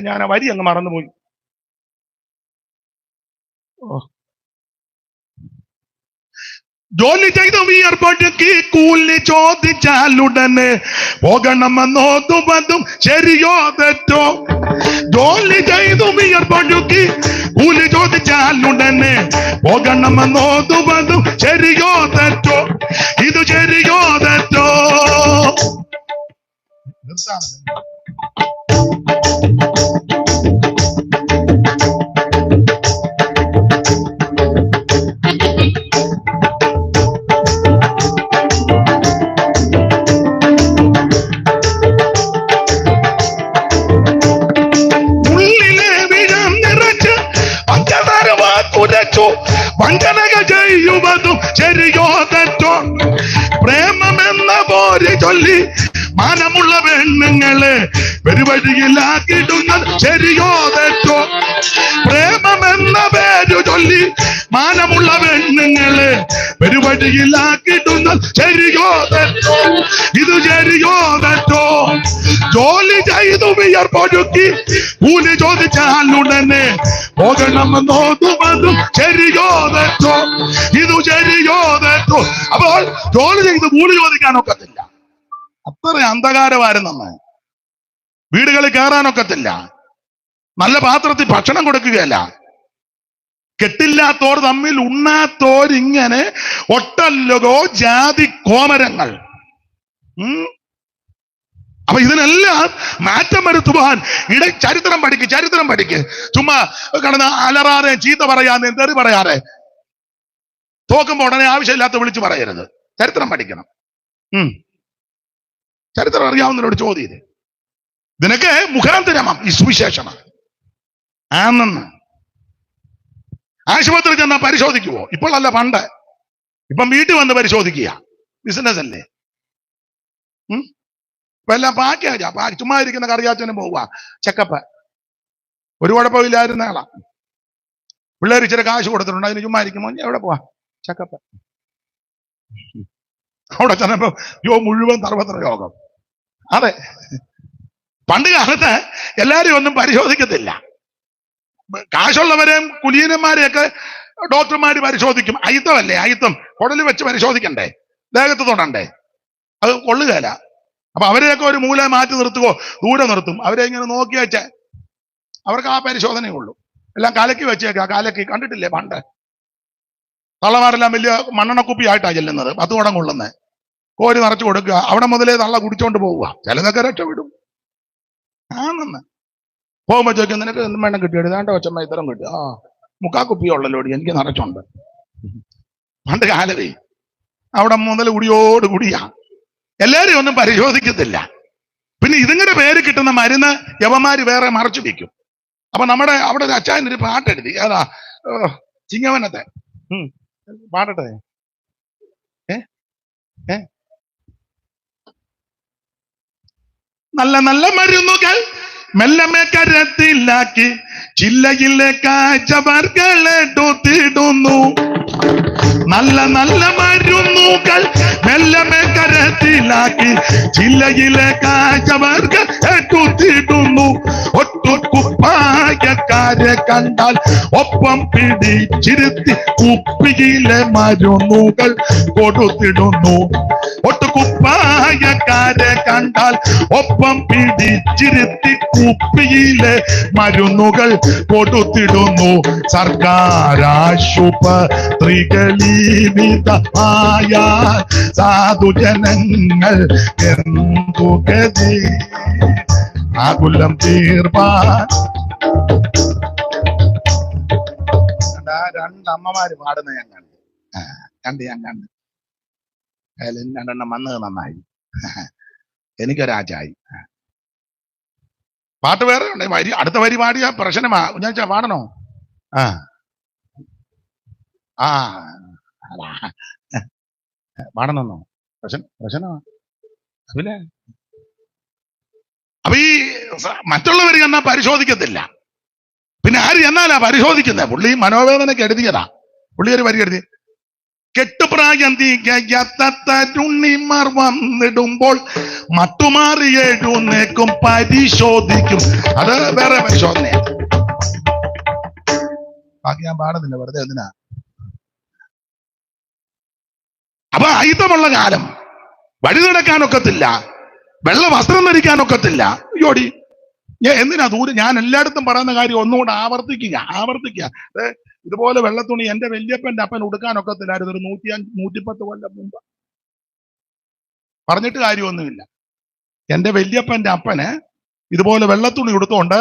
ഞാൻ ആ വരി അങ്ങ് മറന്നുപോയി. ജോലി ചെയ്തു വിയർപ്പൊഴുക്കി കൂലി ചോദിച്ചാലുടനെ പോകണമെന്നോതുവതും ശരിയോ തെറ്റോ? ജോലി ചെയ്തു വിയർപ്പൊഴുക്കി കൂലി ചോദിച്ചാലുടനെ പോകണമെന്നോതുവതും ശരിയോ തെറ്റോ? ഇത് ശരിയോ തെറ്റോ? വഞ്ചനകൾ ചെയ്യുവതും ശരിയോ തെറ്റോ? പ്രേമമെന്ന പോര് ചൊല്ലി മാനമുള്ള പെണ്ണുങ്ങളെ പെരുവഴിയിലാക്കിടുന്നത് ശരിയോ തെറ്റോ? പ്രേമമെന്ന പേര് ചൊല്ലി മാനമുള്ള പെണ്ണുങ്ങളെ പെരുവഴിയിലാക്കിടുന്നത് ശരിയോ തെറ്റോ? ഇത് ശരിയോ തെറ്റോ? ജോലി ചെയ്തു വിയർപ്പൊഴുക്കി കൂലി ചോദിച്ചാലുടനെ പോകണമെന്നോതുവതും ശരിയോ തെറ്റോ? ഇത് ശരിയോ തെറ്റോ? അപ്പോൾ ജോലി ചെയ്ത് കൂലി ചോദിക്കാനൊക്കത്തില്ല. അത്ര അന്ധകാരമായിരുന്നു അന്ന്. വീടുകളിൽ കയറാനൊക്കത്തില്ല. നല്ല പാത്രത്തിൽ ഭക്ഷണം കൊടുക്കുകയല്ല. കെട്ടില്ലാത്തോർ തമ്മിൽ ഉണ്ണാത്തോരിങ്ങനെ ഒട്ടല്ലകോ ജാതി കോമരങ്ങൾ. അപ്പൊ ഇതിനെല്ലാം മാറ്റം വരുത്തുവാൻ ചരിത്രം പഠിക്ക്. ചുമ്മാ കിടന്ന് അലറാതെ, ചീത്ത പറയാതെ, തെറി പറയാതെ, തോക്കുമ്പോ ഉടനെ ആവശ്യമില്ലാത്ത വിളിച്ചു പറയരുത്. ചരിത്രം പഠിക്കണം. ചരിത്രം അറിയാവുന്നവരോട് ചോദ്യം. ഇതിനൊക്കെ മുഖാന്തരമാണ് ഈ സുവിശേഷമാണ്. ആണെന്ന് ആശുപത്രി ചെന്നാൽ പരിശോധിക്കുവോ? ഇപ്പോഴല്ല, പണ്ട്. ഇപ്പം വീട്ടിൽ വന്ന് പരിശോധിക്കുക. ബിസിനസ് അല്ലേ? ഇപ്പൊ എല്ലാം പാക്കേജാ. ചുമ്മാ ഇരിക്കുന്ന കറിയാച്ചനും പോവുക ചെക്കപ്പ്. ഒരു കുഴപ്പമില്ലായിരുന്ന ആളാ. പിള്ളേർ ഇച്ചിരി കാശ് കൊടുത്തിട്ടുണ്ട്, അതിന് ചുമ്മാ ഇരിക്കുമ്പോ എവിടെ പോവാ? ചെക്കപ്പ്. അവിടെ ചെന്നപ്പോ മുഴുവൻ സർവത്ര രോഗം. അതെ, പണ്ട് കാലത്ത് എല്ലാരും ഒന്നും പരിശോധിക്കത്തില്ല. കാശുള്ളവരെയും കുലീനന്മാരെയൊക്കെ ഡോക്ടർമാര് പരിശോധിക്കും. അയിത്തമല്ലേ, അയിത്തം കുടല് വെച്ച് പരിശോധിക്കണ്ടേ, ദേഹത്ത് തൊടണ്ടേ? അത് കൊള്ളുകയില്ല. അപ്പൊ അവരെയൊക്കെ ഒരു മൂല മാറ്റി നിർത്തുകയോ ദൂരെ നിർത്തും. അവരെ ഇങ്ങനെ നോക്കി വെച്ച അവർക്ക് ആ പരിശോധനയുള്ളൂ. എല്ലാം കലക്കി വെച്ചേക്ക. കലക്കി കണ്ടിട്ടില്ലേ പണ്ട് തള്ളമാരെല്ലാം വലിയ മണ്ണെണ്ണക്കുപ്പി ആയിട്ടാ ചെല്ലുന്നത്. 10 കുടം കൊള്ളുന്നത് കോരി നിറച്ചു കൊടുക്കുക. അവിടെ മുതലേ തള്ള കുടിച്ചോണ്ട് പോവുക. ചിലതൊക്കെ രക്ഷപ്പെടും. ആണെന്ന് പോകുമ്പോ ചോദിക്കും, നിനക്ക് എന്തും വേണം കിട്ടിയത്? വേണ്ട കൊച്ചമ്മ ഇത്തരം കിട്ടി. ആ, 3/4 കുപ്പിയുള്ളല്ലോടി, എനിക്ക് നിറച്ചുണ്ട്. പണ്ട് കാലവേ അവിടെ മുതൽ കുടിയോട് കുടിയാ. എല്ലാരെയും ഒന്നും പരിശോധിക്കത്തില്ല. പിന്നെ ഇതിങ്ങനെ പേര് കിട്ടുന്ന മരുന്ന് യവന്മാര് വേറെ മറച്ചു വെക്കും. അപ്പൊ നമ്മുടെ അവിടെ ഒരു അച്ചായനൊരു പാട്ടെഴുതി. ഏതാ? ചിങ്ങവനത്തെ പാടട്ടെ. നല്ല നല്ല മരുന്നുകൾ മെല്ലമേ കരത്തിലാക്കി ചില്ലയിലെ കാഴ്ചവർകളെടുത്തിടുന്നു. നല്ല നല്ല മരുന്നുകൾ മെല്ലമേ കരത്തിലാക്കി ചില്ലയിലെ കാഴ്ചവർകൾ എടുത്തിടുന്നു. ഒട്ടുകുപ്പായക്കാരെ കണ്ടാൽ ഒപ്പം പിടിച്ചിരുത്തി കുപ്പിയിലെ മരുന്നുകൾ കൊടുത്തിടുന്നു. ഒട്ടുകുപ്പായക്കാരെ കണ്ടാൽ ഒപ്പം പിടിച്ചിരുത്തി കുപ്പിയിലെ മരുന്നുകൾ കൊടുത്തിടുന്നു. സർക്കാർ ആശുപത്രികളിവിധമായ സാധുജനങ്ങൾ എന്തു ഗതി ആകുലം തീർപ്പാൻ. രണ്ടമ്മമാര് പാടുന്ന ഞാൻ കണ്ട്. രണ്ടെണ്ണം വന്നത് നന്നായി. എനിക്കൊരാച്ചായി. പാട്ട് വേറെ ഉണ്ട്. വരി അടുത്ത വരി പാടിയ പ്രശ്നമാ. ഞാൻ പാടണോ? പാടണമെന്നോ? പ്രശ്നമാ. പിന്നെ അപ്പൊ ഈ മറ്റുള്ളവർ എന്നാ പരിശോധിക്കത്തില്ല, പിന്നെ ആര് എന്നാലാ പരിശോധിക്കുന്നത്? പുള്ളി മനോവേദനയ്ക്ക് എഴുതിയതാ. പുള്ളി ഒരു വരി എഴുതി, കെട്ടുപ്രായം തികയാത്തരുണ്ണിമാർ വന്നിടുമ്പോൾ മട്ടുമാറി എഴുന്നേക്കും പരിശോധിക്കും. അത് വേറെ പരിശോധനയാ. ബാക്കി ഞാൻ പാടുന്നില്ല, വെറുതെ എന്തിനാ. അപ്പൊ ആയുധമുള്ള കാലം, വഴി നടക്കാനൊക്കത്തില്ല, വെള്ള വസ്ത്രം ധരിക്കാനൊക്കത്തില്ല. അയ്യോടി എന്തിനാ ദൂരം? ഞാൻ എല്ലായിടത്തും പറയുന്ന കാര്യം ഒന്നുകൂടെ ആവർത്തിക്കുക. ഇതുപോലെ വെള്ളത്തുണി എന്റെ വല്യപ്പന്റെ അപ്പൻ ഉടുക്കാനൊക്കത്തില്ലായിരുന്നു ഒരു 110 കൊല്ലം മുമ്പ്. പറഞ്ഞിട്ട് കാര്യമൊന്നുമില്ല. എന്റെ വല്യപ്പന്റെ അപ്പന് ഇതുപോലെ വെള്ളത്തുണി ഉടുത്തോണ്ട്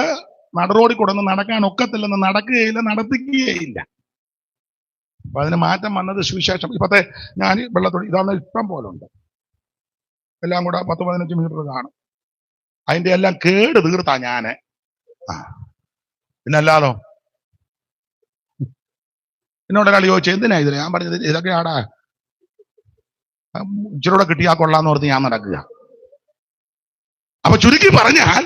നടുറോഡിൽ കൊടുന്ന് നടക്കാൻ ഒക്കത്തില്ലെന്ന് നടക്കുകയില്ല, നടത്തിക്കുകയില്ല. അപ്പൊ അതിന് മാറ്റം വന്നത് സുവിശേഷം. ഇപ്പത്തെ ഞാൻ വെള്ളത്തുണി ഇതാന്ന് ഇഷ്ടം പോലെ ഉണ്ട്, എല്ലാം കൂടെ 10-15 മീറ്റർ കാണും. അതിന്റെ എല്ലാം കേട് തീർത്താ ഞാന്. പിന്നല്ലാതോ. എന്നോട് ഒരാൾ ചോദിച്ചു എന്തിനാ ഇതിന്? ഞാൻ പറഞ്ഞത് ഇതൊക്കെ ആടാ ഇച്ചിരൂടെ കിട്ടിയാ കൊള്ളാന്ന് ഓർത്ത് ഞാൻ നടക്കുക. അപ്പൊ ചുരുക്കി പറഞ്ഞാൽ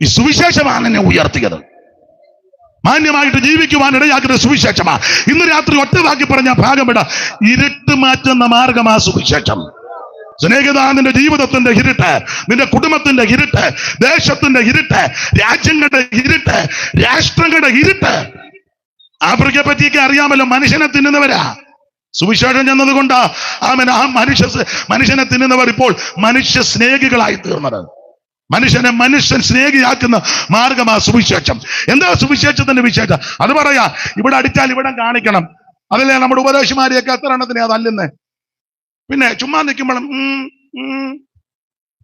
ഈ സുവിശേഷമാണ് എന്നെ ഉയർത്തിയത്. മാന്യമായിട്ട് ജീവിക്കുവാൻ ഇടയാക്കുന്ന സുവിശേഷമാ. ഇന്ന് രാത്രി ഒറ്റ വാക്കി പറഞ്ഞ ഭാഗം വിട, ഇരുട്ട് മാറ്റുന്ന മാർഗമാ സുവിശേഷം. സ്നേഹിതാ, നിന്റെ ജീവിതത്തിന്റെ ഇരുട്ട്, നിന്റെ കുടുംബത്തിന്റെ ഇരുട്ട്, ദേശത്തിന്റെ ഇരുട്ട്, രാജ്യങ്ങളുടെ ഇരുട്ട്, രാഷ്ട്രങ്ങളുടെ ഇരുട്ട്. ആഫ്രിക്കയെ പറ്റിയൊക്കെ അറിയാമല്ലോ, മനുഷ്യനെ തിന്നുന്നവരാ. സുവിശേഷം ചെന്നതുകൊണ്ടാ ആ മനുഷ്യനെ തിന്നുന്നവർ ഇപ്പോൾ മനുഷ്യ സ്നേഹികളായി തീർന്നത്. മനുഷ്യൻ സ്നേഹിയാക്കുന്ന മാർഗമാ സുവിശേഷം. എന്താ സുവിശേഷത്തിന്റെ വിശേഷം? അത് പറയാ, ഇവിടെ അടിച്ചാൽ ഇവിടെ കാണിക്കണം. അതല്ലേ നമ്മുടെ ഉപദേശിമാരെയൊക്കെ എത്ര എണ്ണത്തിനെ അതല്ലെന്ന്. പിന്നെ ചുമ്മാ നിൽക്കുമ്പോഴും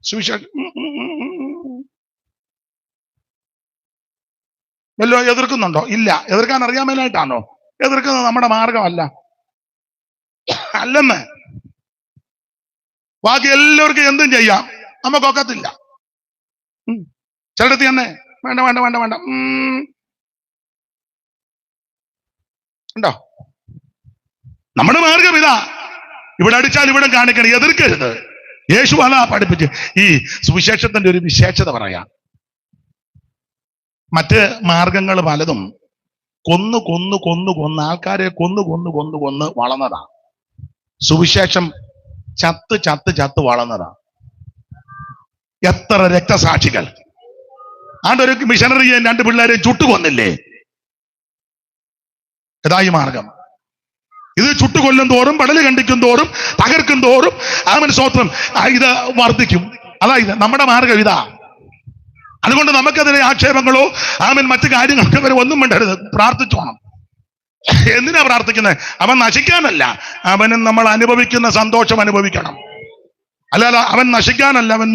സുവിശേഷം വല്ലോ എതിർക്കുന്നുണ്ടോ? ഇല്ല. എതിർക്കാൻ അറിയാമേലായിട്ടാണോ എതിർക്കുന്നത്? നമ്മുടെ മാർഗമല്ല, അല്ലെന്ന്. ബാക്കി എല്ലാവർക്കും എന്തും ചെയ്യാം, നമുക്കൊക്കത്തില്ല. ചിലടത്ത് തന്നെ വേണ്ട വേണ്ട വേണ്ട വേണ്ട ഉണ്ടോ? നമ്മുടെ മാർഗം ഇതാ, ഇവിടെ അടിച്ചാൽ ഇവിടെ കാണിക്കണം, എതിർക്കരുത്. യേശു അതാ പഠിപ്പിച്ച്. ഈ സുവിശേഷത്തിന്റെ ഒരു വിശേഷത പറയാം. മറ്റ് മാർഗങ്ങൾ പലതും കൊന്ന് ആൾക്കാരെ കൊന്ന് വളർന്നതാ. സുവിശേഷം ചത്ത് വളർന്നതാ. എത്ര രക്തസാക്ഷികൾ! ആണ്ടൊരു മിഷണറിയെ 2 പിള്ളേരെ ചുട്ടുകൊന്നില്ലേ? ഇതായി മാർഗം. ഇത് ചുട്ടുകൊല്ലും തോറും, പടല് കണ്ടിക്കും തോറും, തകർക്കും തോറും സ്വത്രം ഇത് വർദ്ധിക്കും. അതായത് നമ്മുടെ മാർഗം ഇതാ. അതുകൊണ്ട് നമുക്കെതിരെ ആക്ഷേപങ്ങളോ മറ്റു കാര്യങ്ങൾക്ക് വരെ ഒന്നും വേണ്ടരുത്. പ്രാർത്ഥിച്ചോണം. എന്തിനാ പ്രാർത്ഥിക്കുന്നത്? അവൻ നശിക്കാനല്ല, അവന് നമ്മൾ അനുഭവിക്കുന്ന സന്തോഷം അനുഭവിക്കണം. അല്ലാതെ അവൻ നശിക്കാനല്ല, അവൻ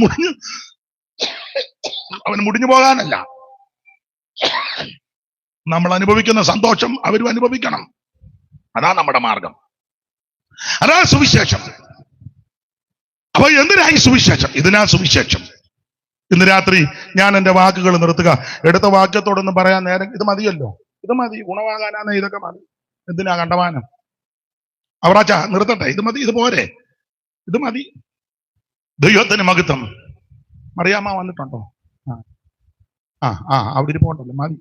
മുടിഞ്ഞു പോകാനല്ല. നമ്മൾ അനുഭവിക്കുന്ന സന്തോഷം അവരും അനുഭവിക്കണം. അതാ നമ്മുടെ മാർഗം, അതാ സുവിശേഷം. അപ്പൊ എന്തിനായി സുവിശേഷം? ഇതിനാ സുവിശേഷം. ഇന്ന് രാത്രി ഞാൻ എന്റെ വാക്കുകൾ നിർത്തുക. എടുത്ത വാക്യത്തോടൊന്നും പറയാൻ നേരം ഇത് മതിയല്ലോ. ഇത് മതി, ഗുണവാകാനാണ് ഇതൊക്കെ മതി. എന്തിനാ കണ്ടമാനം? അവറാച്ച നിർത്തട്ടെ, ഇത് മതി, ഇത് പോരെ, ഇത് മതി. ദൈവത്തിന് മഹത്വം. മറിയാമ്മ വന്നിട്ടുണ്ടോ? അവിടെ ഇരിപ്പുണ്ടല്ലോ, മതി.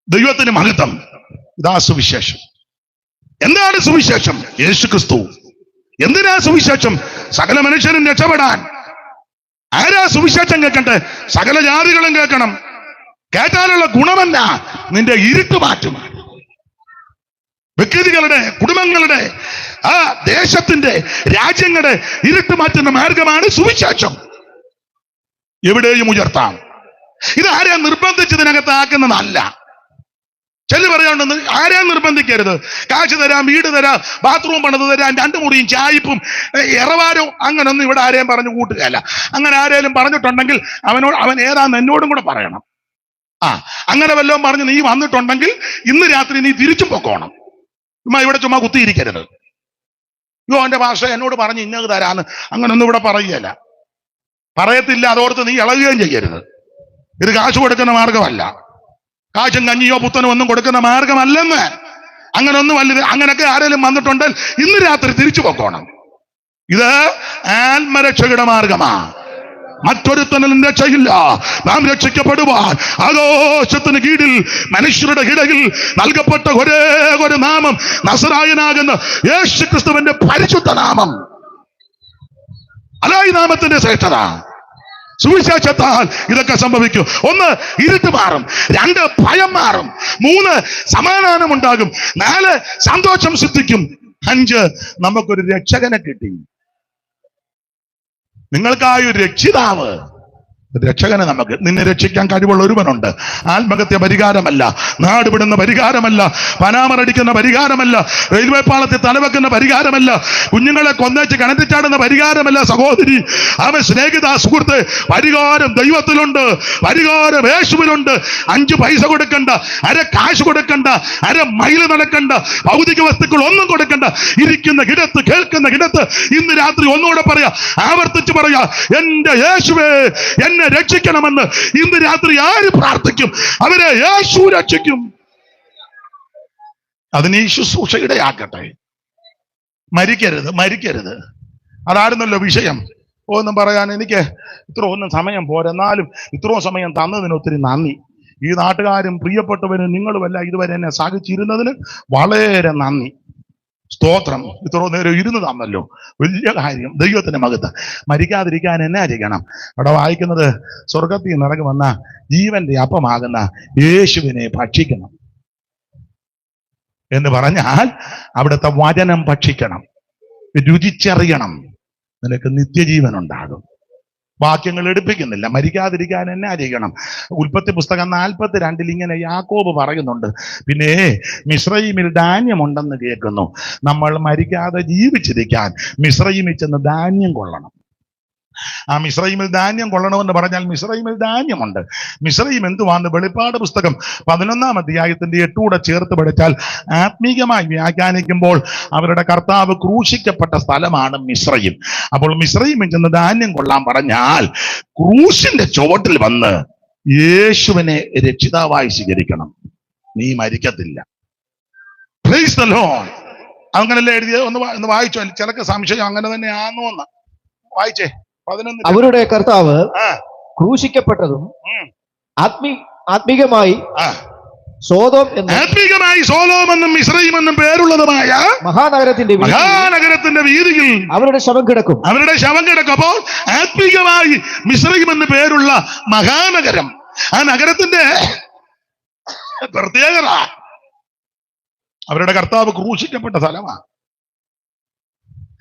ദൈവത്തിന് മഹത്വം. ഇതാ സുവിശേഷം. എന്താണ് സുവിശേഷം? യേശു ക്രിസ്തു. എന്തിനാ സുവിശേഷം? സകല മനുഷ്യരും രക്ഷപ്പെടാൻ. ആരാ സുവിശേഷം കേൾക്കട്ടെ? സകല ജാതികളും കേൾക്കണം. കേട്ടാലുള്ള ഗുണമല്ല, നിന്റെ ഇരുട്ട് മാറ്റും. വ്യക്തികളുടെ, കുടുംബങ്ങളുടെ, ദേശത്തിന്റെ, രാജ്യങ്ങളുടെ ഇരുട്ട് മാറ്റുന്ന മാർഗമാണ് സുവിശേഷം. എവിടെയും ഉയർത്താം. ഇത് ആരെയാ നിർബന്ധിച്ചതിനകത്ത് ആക്കുന്നതല്ല. ചെല്ലു പറയാണ്ടെന്ന് ആരെയും നിർബന്ധിക്കരുത്. കാശ് തരാം, വീട് തരാം, ബാത്റൂം പണിത് തരാം, 2 മുറിയും ചായപ്പും ഇറവാരോ അങ്ങനൊന്നും ഇവിടെ ആരെയും പറഞ്ഞു കൂട്ടുകയല്ല. അങ്ങനെ ആരെങ്കിലും പറഞ്ഞിട്ടുണ്ടെങ്കിൽ അവൻ ഏതാന്ന് എന്നോടും കൂടെ പറയണം. അങ്ങനെ വല്ലതും പറഞ്ഞ് നീ വന്നിട്ടുണ്ടെങ്കിൽ ഇന്ന് രാത്രി നീ തിരിച്ചും പൊക്കോണം. ചുമ്മാ കുത്തിയിരിക്കരുത്. എന്റെ ഭാഷ എന്നോട് പറഞ്ഞ് ഇന്നത് തരാന്ന് അങ്ങനൊന്നും ഇവിടെ പറയുകയല്ല, പറയത്തില്ല. അതോർത്ത് നീ ഇളകുകയും ചെയ്യരുത്. ഇത് കാശ് കൊടുക്കുന്ന മാർഗമല്ല. കാശും കഞ്ഞിയോ പുത്തനോ ഒന്നും കൊടുക്കുന്ന മാർഗമല്ലെന്ന്. അങ്ങനൊന്നും വലുത്. അങ്ങനൊക്കെ ആരെങ്കിലും വന്നിട്ടുണ്ടെങ്കിൽ ഇന്ന് രാത്രി തിരിച്ചു പൊക്കോണം. ഇത് ആത്മരക്ഷയുടെ മാർഗമാ. മറ്റൊരുത്തനും രക്ഷയില്ല. നാം രക്ഷിക്കപ്പെടുവാൻ ആകാശത്തിന് കീഴിൽ മനുഷ്യരുടെ ഇടയിൽ നൽകപ്പെട്ട ഒരേ ഒരു നാമം നസറായനാകുന്ന യേശു ക്രിസ്തുവിന്റെ പരിശുദ്ധ നാമം. അതാ ഈ നാമത്തിന്റെ ശ്രേഷ്ഠത. സുവിശേഷത്താൽ ഇതൊക്കെ സംഭവിക്കും. 1, ഇരുട്ട് മാറും. 2, ഭയം മാറും. 3, സമാധാനം ഉണ്ടാകും. 4, സന്തോഷം സിദ്ധിക്കും. 5, നമുക്കൊരു രക്ഷകനെ കിട്ടി. നിങ്ങൾക്കായി ഒരു രക്ഷിതാവ്, രക്ഷകനെ നമുക്ക്. നിന്നെ രക്ഷിക്കാൻ കഴിവുള്ള ഒരുവനുണ്ട്. ആത്മഹത്യ പരിഹാരമല്ല, നാടുവിടുന്ന പരിഹാരമല്ല, പനാമറടിക്കുന്ന പരിഹാരമല്ല, റെയിൽവേ പാളത്തിൽ തലവെക്കുന്ന പരിഹാരമല്ല, കുഞ്ഞുങ്ങളെ കൊന്നേച്ച് കിണറ്റിച്ചാടുന്ന പരിഹാരമല്ല സഹോദരി. അവൻ സ്നേഹിത സുഹൃത്ത്, പരിഹാരം ദൈവത്തിലുണ്ട്, പരിഹാരം യേശുവിലുണ്ട്. 5 പൈസ കൊടുക്കണ്ട, അര കാശ് കൊടുക്കണ്ട, അര മൈൽ നടക്കണ്ട, ഭൗതിക വസ്തുക്കൾ ഒന്നും കൊടുക്കണ്ട. ഇരിക്കുന്ന കിടത്ത്, കേൾക്കുന്ന കിടത്ത് ഇന്ന് രാത്രി ഒന്നുകൂടെ പറയാ, ആവർത്തിച്ച് പറയാ, എന്റെ യേശുവേ എന്നെ രക്ഷിക്കണമെന്ന് ഇന്ന് രാത്രി ആര് പ്രാർത്ഥിക്കും അവരെ യേശു രക്ഷിക്കും. അതിന് ഈ ശുശ്രൂഷയിടയാക്കട്ടെ. മരിക്കരുത്. അതായിരുന്നല്ലോ വിഷയം. ഒന്നും പറയാൻ എനിക്ക് ഇത്രയൊന്നും സമയം പോരാ. എന്നാലും ഇത്രയും സമയം തന്നതിന് ഒത്തിരി നന്ദി. ഈ നാട്ടുകാരും പ്രിയപ്പെട്ടവരും നിങ്ങളുമല്ല ഇതുവരെ എന്നെ സഹിച്ചിരുന്നതിന് വളരെ നന്ദി. സ്തോത്രം. ഇത്ര നേരം ഇരുന്ന് തന്നല്ലോ, വലിയ കാര്യം. ദൈവത്തിന്റെ മകത്ത് മരിക്കാതിരിക്കാൻ എന്നെ അറിയണം. അവിടെ വായിക്കുന്നത്, സ്വർഗത്തിൽ നിന്ന് ഇറങ്ങി വന്ന ജീവന്റെ അപ്പമാകുന്ന യേശുവിനെ ഭക്ഷിക്കണം എന്ന് പറഞ്ഞാൽ അവിടുത്തെ വചനം ഭക്ഷിക്കണം, രുചിച്ചറിയണം, നിനക്ക് നിത്യജീവൻ ഉണ്ടാകും. വാക്യങ്ങൾ എടുപ്പിക്കുന്നില്ല. മരിക്കാതിരിക്കാൻ എന്നെ അറിയണം. ഉൽപ്പത്തി പുസ്തകം 42 ഇങ്ങനെ യാക്കോബ് പറയുന്നുണ്ട്, പിന്നെ മിസ്രയീമിൽ ധാന്യമുണ്ടെന്ന് കേൾക്കുന്നു. നമ്മൾ മരിക്കാതെ ജീവിച്ചിരിക്കാൻ മിസ്രയീമിൽ ചെന്ന് ധാന്യം കൊള്ളണം. ആ മിസ്രയീമിൽ ധാന്യം കൊള്ളണമെന്ന് പറഞ്ഞാൽ മിസ്രയീമിൽ ധാന്യമുണ്ട്. മിസ്രയീം എന്തുവാന്ന് വെളിപ്പാട് പുസ്തകം 11-ാം അധ്യായത്തിന്റെ 8 കൂടെ ചേർത്ത് പഠിച്ചാൽ ആത്മീകമായി വ്യാഖ്യാനിക്കുമ്പോൾ അവരുടെ കർത്താവ് ക്രൂശിക്കപ്പെട്ട സ്ഥലമാണ് മിസ്രയീം. അപ്പോൾ മിസ്രയീമിൽ ചെന്ന് ധാന്യം കൊള്ളാൻ പറഞ്ഞാൽ ക്രൂശിന്റെ ചുവട്ടിൽ വന്ന് യേശുവിനെ രക്ഷിതാവായി സ്വീകരിക്കണം. നീ മരിക്കത്തില്ല. Praise the Lord. അങ്ങനല്ലേ എഴുതിയത്? ഒന്ന് വായിച്ചോ. ചിലക്ക് സംശയം അങ്ങനെ തന്നെ ആണോന്ന്. വായിച്ചേ. അവരുടെ കർത്താവ് ക്രൂശിക്കപ്പെട്ടതും ആത്മീകമായി സോദോം എന്നും മിസ്രയീം എന്നും പേരുള്ളതുമായ മഹാനഗരത്തിന്റെ വീതിയിൽ അവരുടെ ശവം കിടക്കും. അപ്പോൾ ആത്മീകമായി മിസ്രയീം എന്ന് പേരുള്ള മഹാനഗരം, ആ നഗരത്തിന്റെ പ്രത്യേകത അവരുടെ കർത്താവ് ക്രൂശിക്കപ്പെട്ട സ്ഥലമാണ്.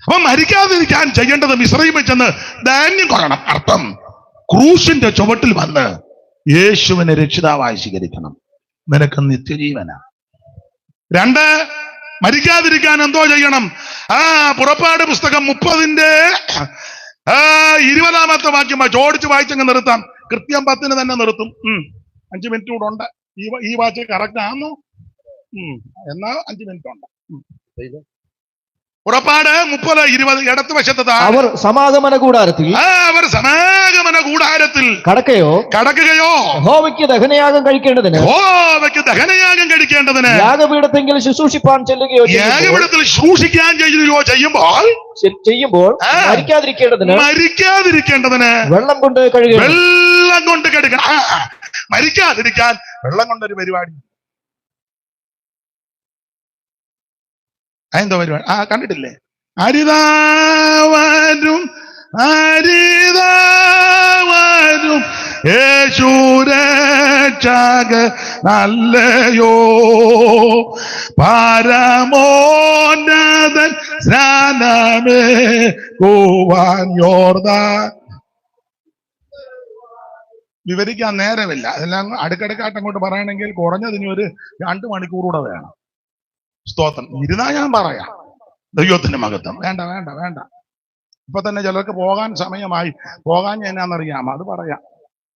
അപ്പൊ മരിക്കാതിരിക്കാൻ ചെയ്യേണ്ടത് മിസ്രയീമിൽ ചെന്ന് ധാന്യം കൊള്ളണം. അർത്ഥം ക്രൂശിന്റെ ചുവട്ടിൽ വന്ന് യേശുവിനെ രക്ഷിതാവായി സ്വീകരിക്കണം. നിനക്ക് നിത്യജീവന. 2, മരിക്കാതിരിക്കാൻ എന്തോ ചെയ്യണം? പുറപ്പാട് പുസ്തകം 30-ന്റെ 20-ാമത്തെ വാക്യം ചോടിച്ച് വായിച്ചങ്ങ് നിർത്താം. കൃത്യം 10-ന് തന്നെ നിർത്തും. 5 മിനിറ്റ് കൂടെ ഉണ്ട്. ഈ വാച്ച് കറക്റ്റ് ആണോ? എന്നാ 5 മിനിറ്റ് ഉണ്ട്. പുറപ്പാട് 30:20 ഇടത്ത് വശത്ത് അവർ സമാഗമന കൂടാരത്തിൽ കടക്കുകയോ യഹോവയ്ക്ക് ദഹനയാഗം കഴിക്കേണ്ടതിന് യാഗപീഠത്തെങ്കിൽ ശുശ്രൂഷിപ്പാൻ ചെല്ലുകയോ യാഗപീഠത്തിൽ ശുശ്രൂഷിക്കാൻ ചെയ്യുമ്പോൾ മരിക്കാതിരിക്കേണ്ടതിന് വെള്ളം കൊണ്ട് കഴുകണം. മരിക്കാതിരിക്കാൻ വെള്ളം കൊണ്ടൊരു പരിപാടി. അതെന്തോ പരിപാടി? കണ്ടിട്ടില്ലേ? അരിതാവരും യേശുരക്ഷക നല്ലയോ പരമോന്നതൻ സ്നാനമേ കൂവാൻ യോർദാൻ. വിവരിക്കാൻ നേരമില്ല. അതെല്ലാം അടുക്കടുക്കായിട്ട് അങ്ങോട്ട് പറയണമെങ്കിൽ കുറഞ്ഞതിന് ഒരു 2 മണിക്കൂർ കൂടെ വേണം. സ്തോത്രം. ഇരുന്നാ ഞാൻ പറയാം. ദൈവത്തിന്റെ മഹത്വം. വേണ്ട. ഇപ്പൊ തന്നെ ചിലർക്ക് പോകാൻ സമയമായി. പോകാൻ എന്നാന്നറിയാമോ? അത് പറയാം.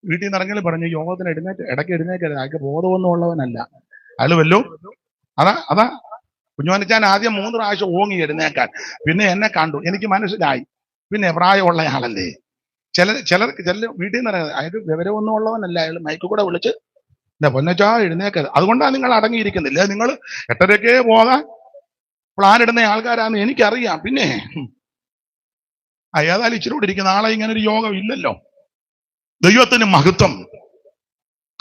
വീട്ടിൽ നിന്ന് ഇറങ്ങി പറഞ്ഞു യോഗത്തിന് ഇടയ്ക്ക് എഴുന്നേക്കരുത്. അയാൾക്ക് ബോധമൊന്നും ഉള്ളവനല്ല. അയാൾ വല്ലോ അതാ കുഞ്ഞുമനിച്ചാൻ ആദ്യം 3 പ്രാവശ്യം ഓങ്ങി എഴുന്നേക്കാൻ. പിന്നെ എന്നെ കണ്ടു, എനിക്ക് മനസ്സിലായി. പിന്നെ പ്രായമുള്ള ആളല്ലേ. ചില വീട്ടിൽ നിന്ന് ഇറങ്ങുന്നത് അയാൾക്ക് വിവരമൊന്നും ഉള്ളവനല്ല. അയാൾ മൈക്ക് കൂടെ വിളിച്ച് പൊന്നച്ചാ എഴുന്നേക്കരുത്. അതുകൊണ്ടാണ് നിങ്ങൾ അടങ്ങിയിരിക്കുന്നില്ല. നിങ്ങൾ 8:30 പോകാൻ പ്ലാൻ ഇടുന്ന ആൾക്കാരാന്ന് എനിക്കറിയാം. പിന്നെ ഏതായാലും ഇച്ചിരി കൂടെ ഇരിക്കുന്ന ആളെ ഇങ്ങനെ ഒരു യോഗം ഇല്ലല്ലോ. ദൈവത്തിന് മഹത്വം.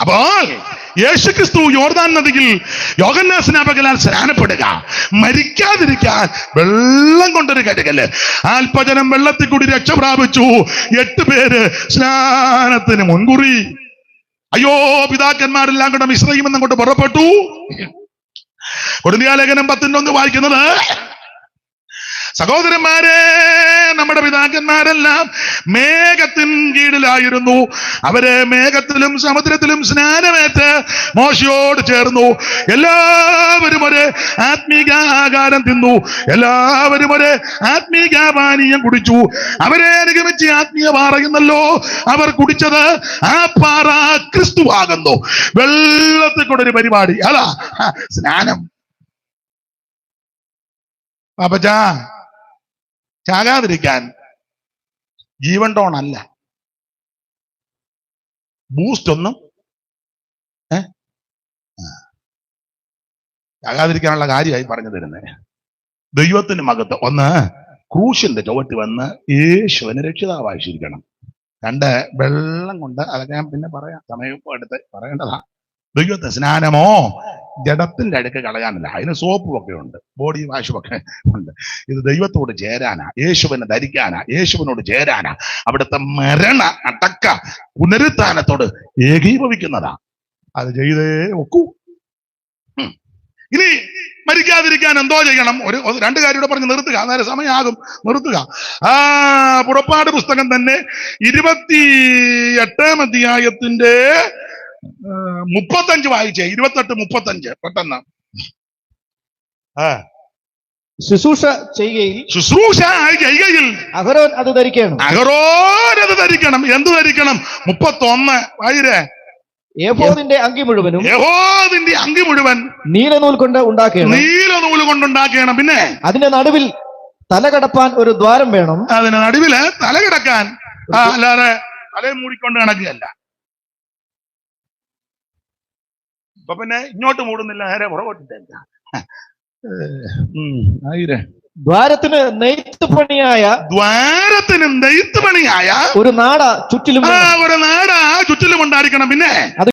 അപ്പോൾ യേശുക്രിസ്തു യോർദാൻ നദിയിൽ യോഹന്നാൻ സ്നാപകനാൽ സ്നാനപ്പെടുക, മരിക്കാതിരിക്കാൻ വെള്ളം കൊണ്ടൊരു കഴുകല്. അല്പജനം വെള്ളത്തിൽ കൂടി രക്ഷ പ്രാപിച്ചു. 8 പേര് സ്നാനത്തിന് മുൻകുറി. അയ്യോ, പിതാക്കന്മാരെല്ലാം കൂടെ മിശ്രയും എന്നങ്ങോട്ട് പുറപ്പെട്ടു. കൊരിന്ത്യലേഖനം 10:1 വായിക്കുന്നത്, സഹോദരന്മാരെ, നമ്മുടെ പിതാക്കന്മാരെല്ലാം മേഘത്തിൻ കീഴിലായിരുന്നു. അവര് മേഘത്തിലും സമുദ്രത്തിലും സ്നാനമേറ്റ് മോശയോട് ചേർന്നു. എല്ലാവരും ഒരു ആത്മീകാഹാരം തിന്നു, എല്ലാവരും ഒരു ആത്മീകാപാനീയം കുടിച്ചു. അവരെ അനുഗമിച്ച് ആത്മീയ പാറയുന്നല്ലോ. അവർ കുടിച്ചത് ആ പാറ ക്രിസ്തുവാകുന്നു. വെള്ളത്തിൽ കൂടെ ഒരു പരിപാടി, അതാ സ്നാനം. പാപ്പച്ചാ, ചാകാതിരിക്കാൻ ജീവൻ ടോൺ അല്ല, ബൂസ്റ്റ് ഒന്നും ചാകാതിരിക്കാനുള്ള കാര്യമായി പറഞ്ഞു തരുന്നേ. ദൈവത്തിന് മകത്ത് ഒന്ന്, ക്രൂശിന്റെ ചുവട്ടി വന്ന് യേശുവിനെ രക്ഷിതാവായി സ്വീകരിക്കണം. 2, വെള്ളം കൊണ്ട്, അതൊക്കെ ഞാൻ പിന്നെ പറയാം, സമയം എടുത്ത് പറയേണ്ടതാ. ദൈവത്തെ സ്നാനമോ ജഡത്തിന്റെ അടുക്ക് കളയാനില്ല, അതിന് സോപ്പും ഒക്കെ ഉണ്ട്, ബോഡി വാഷും ഒക്കെ ഉണ്ട്. ഇത് ദൈവത്തോട് ചേരാനാ, യേശുവിനെ ധരിക്കാനാ, യേശുവിനോട് ചേരാനാ. അവിടുത്തെ മരണ അടക്ക പുനരുത്ഥാനത്തോട് ഏകീഭവിക്കുന്നതാ. അത് ചെയ്തേ ഒക്കൂ. ഇനി മരിക്കാതിരിക്കാൻ എന്തോ ചെയ്യണം? ഒരു 2 കാര്യം പറഞ്ഞ് നിർത്തുക, അന്നേരം സമയമാകും, നിർത്തുക. പുറപ്പാട് പുസ്തകം തന്നെ 28-ാം അധ്യായത്തിന്റെ 35 വായിച്ചേ. 28-35 പെട്ടെന്ന്. ശുശ്രൂഷ ചെയ്യുകയിൽ അഹരോൻ അത് ധരിക്കണം. എന്ത് ധരിക്കണം? 31 വായിരേ. യഹോവയുടെ അങ്കി മുഴുവൻ നീലനൂൽ കൊണ്ട് ഉണ്ടാക്കണം. പിന്നെ അതിന്റെ നടുവിൽ തല കടപ്പാൻ ഒരു ദ്വാരം വേണം. അതിന് നടുവില് തല കിടക്കാൻ, അല്ലാതെ തലയെ മൂടിക്കൊണ്ട് കിടക്കുകയല്ല. ഇപ്പൊ പിന്നെ ഇങ്ങോട്ട് മൂടുന്നില്ല, നേരെ പുറകോട്ടിട്ടേക്ക. ദ്വാരത്തിനും നെയ്ത്ത് പണിയായ ഒരു നാട ചുറ്റിലും ഉണ്ടായിരിക്കണം. പിന്നെ അത്